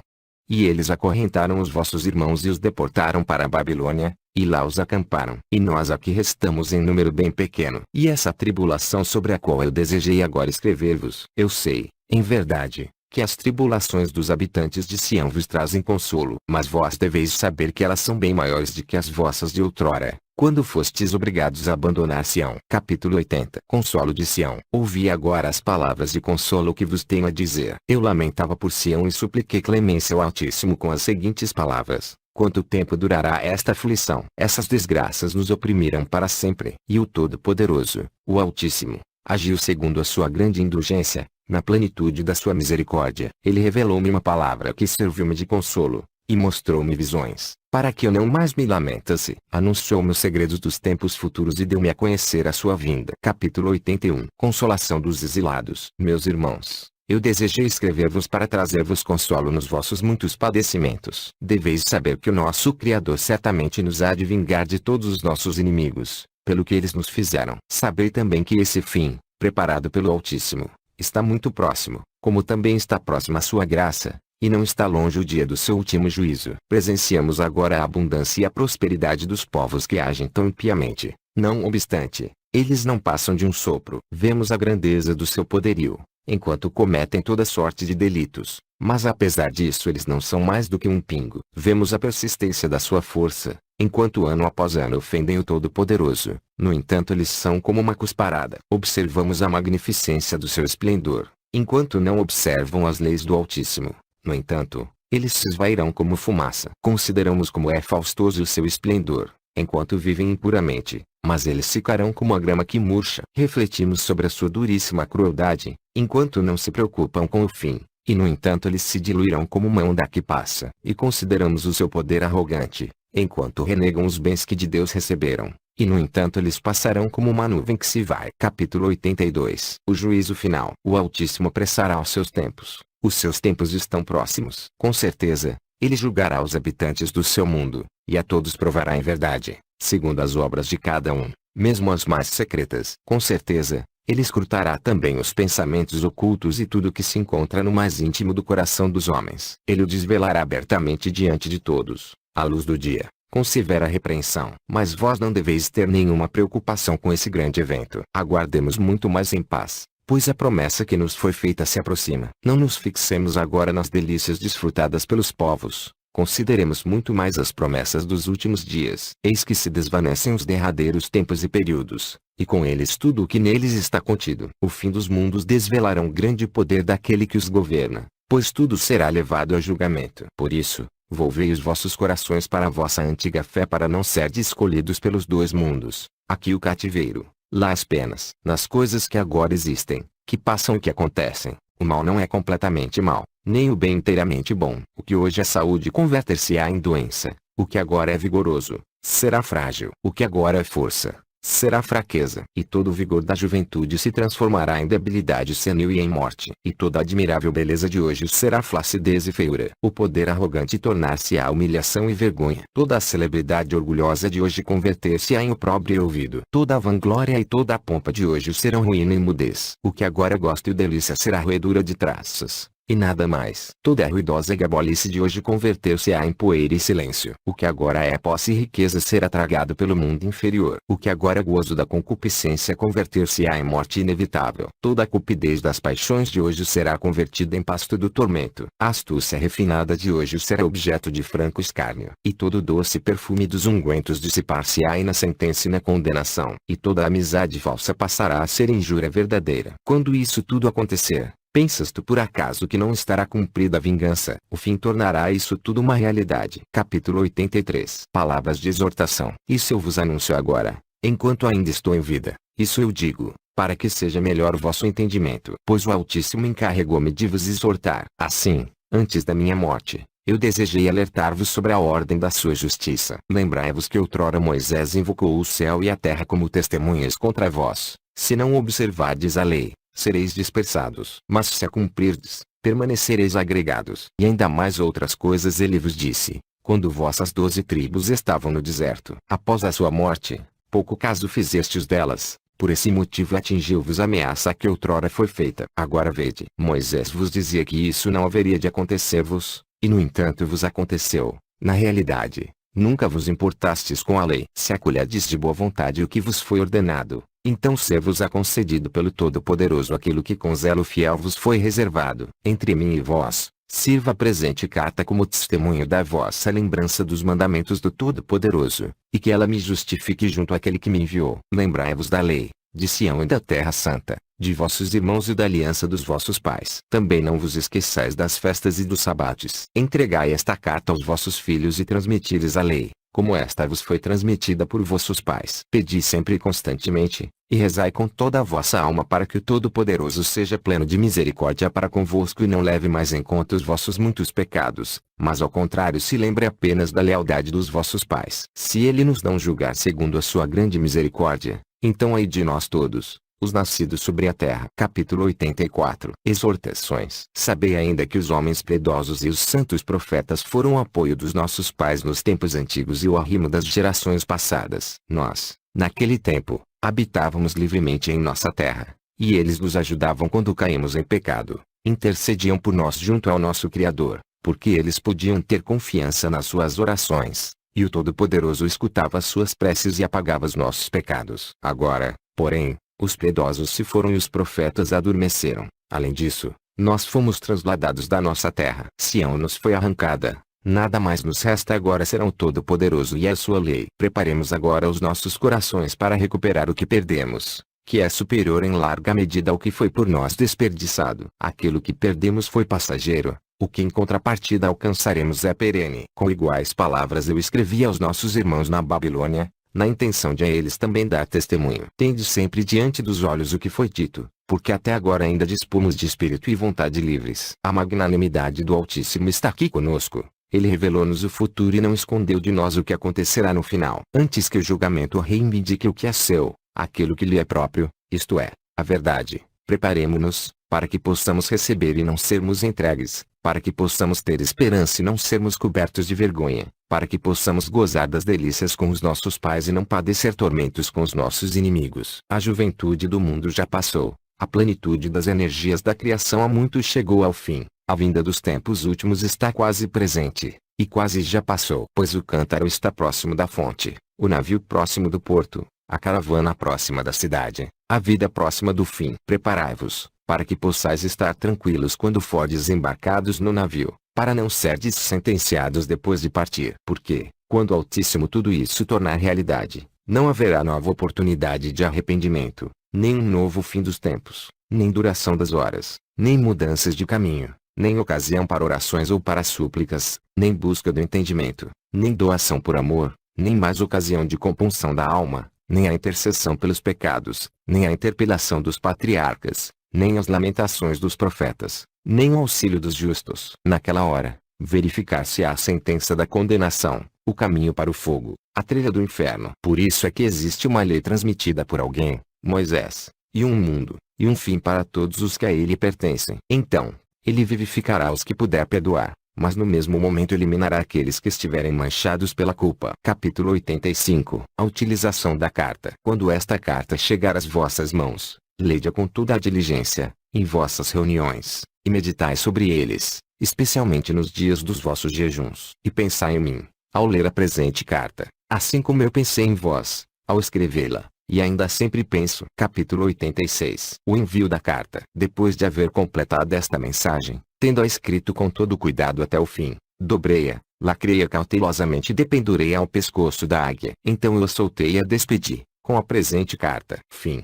E eles acorrentaram os vossos irmãos e os deportaram para a Babilônia, e lá os acamparam. E nós aqui restamos em número bem pequeno. E essa tribulação sobre a qual eu desejei agora escrever-vos, eu sei, em verdade, que as tribulações dos habitantes de Sião vos trazem consolo. Mas vós deveis saber que elas são bem maiores do que as vossas de outrora, quando fostes obrigados a abandonar Sião. Capítulo 80. Consolo de Sião. Ouvi agora as palavras de consolo que vos tenho a dizer. Eu lamentava por Sião e supliquei clemência ao Altíssimo com as seguintes palavras: quanto tempo durará esta aflição? Essas desgraças nos oprimiram para sempre. E o Todo-Poderoso, o Altíssimo, agiu segundo a sua grande indulgência, na plenitude da sua misericórdia. Ele revelou-me uma palavra que serviu-me de consolo, e mostrou-me visões, para que eu não mais me lamentasse. Anunciou-me os segredos dos tempos futuros e deu-me a conhecer a sua vinda. Capítulo 81. Consolação dos exilados. Meus irmãos, eu desejei escrever-vos para trazer-vos consolo nos vossos muitos padecimentos. Deveis saber que o nosso Criador certamente nos há de vingar de todos os nossos inimigos, pelo que eles nos fizeram. Sabei também que esse fim, preparado pelo Altíssimo, está muito próximo, como também está próxima a sua graça, e não está longe o dia do seu último juízo. Presenciamos agora a abundância e a prosperidade dos povos que agem tão impiamente. Não obstante, eles não passam de um sopro. Vemos a grandeza do seu poderio, enquanto cometem toda sorte de delitos, mas apesar disso eles não são mais do que um pingo. Vemos a persistência da sua força, enquanto ano após ano ofendem o Todo-Poderoso. No entanto, eles são como uma cusparada. Observamos a magnificência do seu esplendor, enquanto não observam as leis do Altíssimo. No entanto, eles se esvairão como fumaça. Consideramos como é faustoso o seu esplendor, enquanto vivem impuramente, mas eles ficarão como a grama que murcha. Refletimos sobre a sua duríssima crueldade, enquanto não se preocupam com o fim, e no entanto eles se diluirão como uma onda que passa. E consideramos o seu poder arrogante, enquanto renegam os bens que de Deus receberam, e no entanto eles passarão como uma nuvem que se vai. Capítulo 82. O juízo final. O Altíssimo apressará os seus tempos. Os seus tempos estão próximos. Com certeza, ele julgará os habitantes do seu mundo, e a todos provará em verdade, segundo as obras de cada um, mesmo as mais secretas. Com certeza, ele escrutará também os pensamentos ocultos e tudo que se encontra no mais íntimo do coração dos homens. Ele o desvelará abertamente diante de todos, à luz do dia, com severa repreensão. Mas vós não deveis ter nenhuma preocupação com esse grande evento. Aguardemos muito mais em paz, pois a promessa que nos foi feita se aproxima. Não nos fixemos agora nas delícias desfrutadas pelos povos. Consideremos muito mais as promessas dos últimos dias. Eis que se desvanecem os derradeiros tempos e períodos, e com eles tudo o que neles está contido. O fim dos mundos desvelará o grande poder daquele que os governa, pois tudo será levado a julgamento. Por isso, volvei os vossos corações para a vossa antiga fé, para não serdes escolhidos pelos dois mundos, aqui o cativeiro, lá as penas. Nas coisas que agora existem, que passam e que acontecem, o mal não é completamente mal, nem o bem inteiramente bom. O que hoje é saúde converter-se-á em doença. O que agora é vigoroso, será frágil. O que agora é força, será fraqueza. E todo o vigor da juventude se transformará em debilidade senil e em morte. E toda a admirável beleza de hoje será flacidez e feiura. O poder arrogante tornar-se-á humilhação e vergonha. Toda a celebridade orgulhosa de hoje converter-se-á em opróbrio e ouvido. Toda a vanglória e toda a pompa de hoje serão ruína e mudez. O que agora é gosto e delícia será roedura de traças, e nada mais. Toda a ruidosa gabolice de hoje converter-se-á em poeira e silêncio. O que agora é posse e riqueza será tragado pelo mundo inferior. O que agora é gozo da concupiscência converter-se-á em morte inevitável. Toda a cupidez das paixões de hoje será convertida em pasto do tormento. A astúcia refinada de hoje será objeto de franco escárnio. E todo o doce perfume dos ungüentos dissipar-se-á na sentença e na condenação. E toda a amizade falsa passará a ser injúria verdadeira. Quando isso tudo acontecer, pensas tu por acaso que não estará cumprida a vingança? O fim tornará isso tudo uma realidade. Capítulo 83. Palavras de exortação. Isso eu vos anuncio agora, enquanto ainda estou em vida. Isso eu digo, para que seja melhor o vosso entendimento. Pois o Altíssimo encarregou-me de vos exortar. Assim, antes da minha morte, eu desejei alertar-vos sobre a ordem da sua justiça. Lembrai-vos que outrora Moisés invocou o céu e a terra como testemunhas contra vós. Se não observardes a lei, sereis dispersados. Mas se a cumprirdes, permanecereis agregados. E ainda mais outras coisas ele vos disse, quando vossas 12 tribos estavam no deserto. Após a sua morte, pouco caso fizestes delas, por esse motivo atingiu-vos a ameaça que outrora foi feita. Agora vede, Moisés vos dizia que isso não haveria de acontecer-vos, e no entanto vos aconteceu. Na realidade, nunca vos importastes com a lei. Se acolherdes de boa vontade o que vos foi ordenado, então ser-vos-á concedido pelo Todo-Poderoso aquilo que com zelo fiel vos foi reservado. Entre mim e vós, sirva a presente carta como testemunho da vossa lembrança dos mandamentos do Todo-Poderoso, e que ela me justifique junto àquele que me enviou. Lembrai-vos da lei, de Sião e da Terra Santa, de vossos irmãos e da aliança dos vossos pais. Também não vos esqueçais das festas e dos sabates. Entregai esta carta aos vossos filhos e transmiti-lhes a lei, como esta vos foi transmitida por vossos pais. Pedi sempre e constantemente, e rezai com toda a vossa alma para que o Todo-Poderoso seja pleno de misericórdia para convosco e não leve mais em conta os vossos muitos pecados, mas ao contrário se lembre apenas da lealdade dos vossos pais. Se ele nos não julgar segundo a sua grande misericórdia, então ai de nós todos, os nascidos sobre a terra. Capítulo 84. Exortações. Sabei ainda que os homens piedosos e os santos profetas foram o apoio dos nossos pais nos tempos antigos e o arrimo das gerações passadas. Nós, naquele tempo, habitávamos livremente em nossa terra, e eles nos ajudavam quando caímos em pecado, intercediam por nós junto ao nosso Criador, porque eles podiam ter confiança nas suas orações, e o Todo-Poderoso escutava as suas preces e apagava os nossos pecados. Agora, porém, os piedosos se foram e os profetas adormeceram. Além disso, nós fomos transladados da nossa terra. Sião nos foi arrancada, Nada mais nos resta agora senão o Todo-Poderoso e a sua lei. Preparemos agora os nossos corações para recuperar o que perdemos, que é superior em larga medida ao que foi por nós desperdiçado. Aquilo que perdemos foi passageiro, o que em contrapartida alcançaremos é perene. Com iguais palavras eu escrevi aos nossos irmãos na Babilônia, na intenção de a eles também dar testemunho. Tende sempre diante dos olhos o que foi dito, porque até agora ainda dispomos de espírito e vontade livres. A magnanimidade do Altíssimo está aqui conosco. Ele revelou-nos o futuro e não escondeu de nós o que acontecerá no final. Antes que o julgamento reivindique o que é seu, aquilo que lhe é próprio, isto é, a verdade, preparemo-nos, para que possamos receber e não sermos entregues, para que possamos ter esperança e não sermos cobertos de vergonha, para que possamos gozar das delícias com os nossos pais e não padecer tormentos com os nossos inimigos. A juventude do mundo já passou, a plenitude das energias da criação há muito chegou ao fim. A vinda dos tempos últimos está quase presente, e quase já passou. Pois o cântaro está próximo da fonte, o navio próximo do porto, a caravana próxima da cidade, a vida próxima do fim. Preparai-vos, para que possais estar tranquilos quando fordes embarcados no navio, para não serdes sentenciados depois de partir. Porque, quando o Altíssimo tudo isso tornar realidade, não haverá nova oportunidade de arrependimento, nem um novo fim dos tempos, nem duração das horas, nem mudanças de caminho, nem ocasião para orações ou para súplicas, nem busca do entendimento, nem doação por amor, nem mais ocasião de compunção da alma, nem a intercessão pelos pecados, nem a interpelação dos patriarcas, nem as lamentações dos profetas, nem o auxílio dos justos. Naquela hora, verificar-se-á a sentença da condenação, o caminho para o fogo, a trilha do inferno. Por isso é que existe uma lei transmitida por alguém, Moisés, e um mundo, e um fim para todos os que a ele pertencem. Então, ele vivificará os que puder perdoar, mas no mesmo momento eliminará aqueles que estiverem manchados pela culpa. Capítulo 85. A utilização da carta. Quando esta carta chegar às vossas mãos, lede-a com toda a diligência, em vossas reuniões, e meditai sobre eles, especialmente nos dias dos vossos jejuns. E pensai em mim, ao ler a presente carta, assim como eu pensei em vós, ao escrevê-la. E ainda sempre penso. Capítulo 86. O envio da carta. Depois de haver completado esta mensagem, tendo-a escrito com todo cuidado até o fim, dobrei-a, lacrei-a cautelosamente e dependurei-a ao pescoço da águia. Então eu soltei e a despedi, com a presente carta. Fim.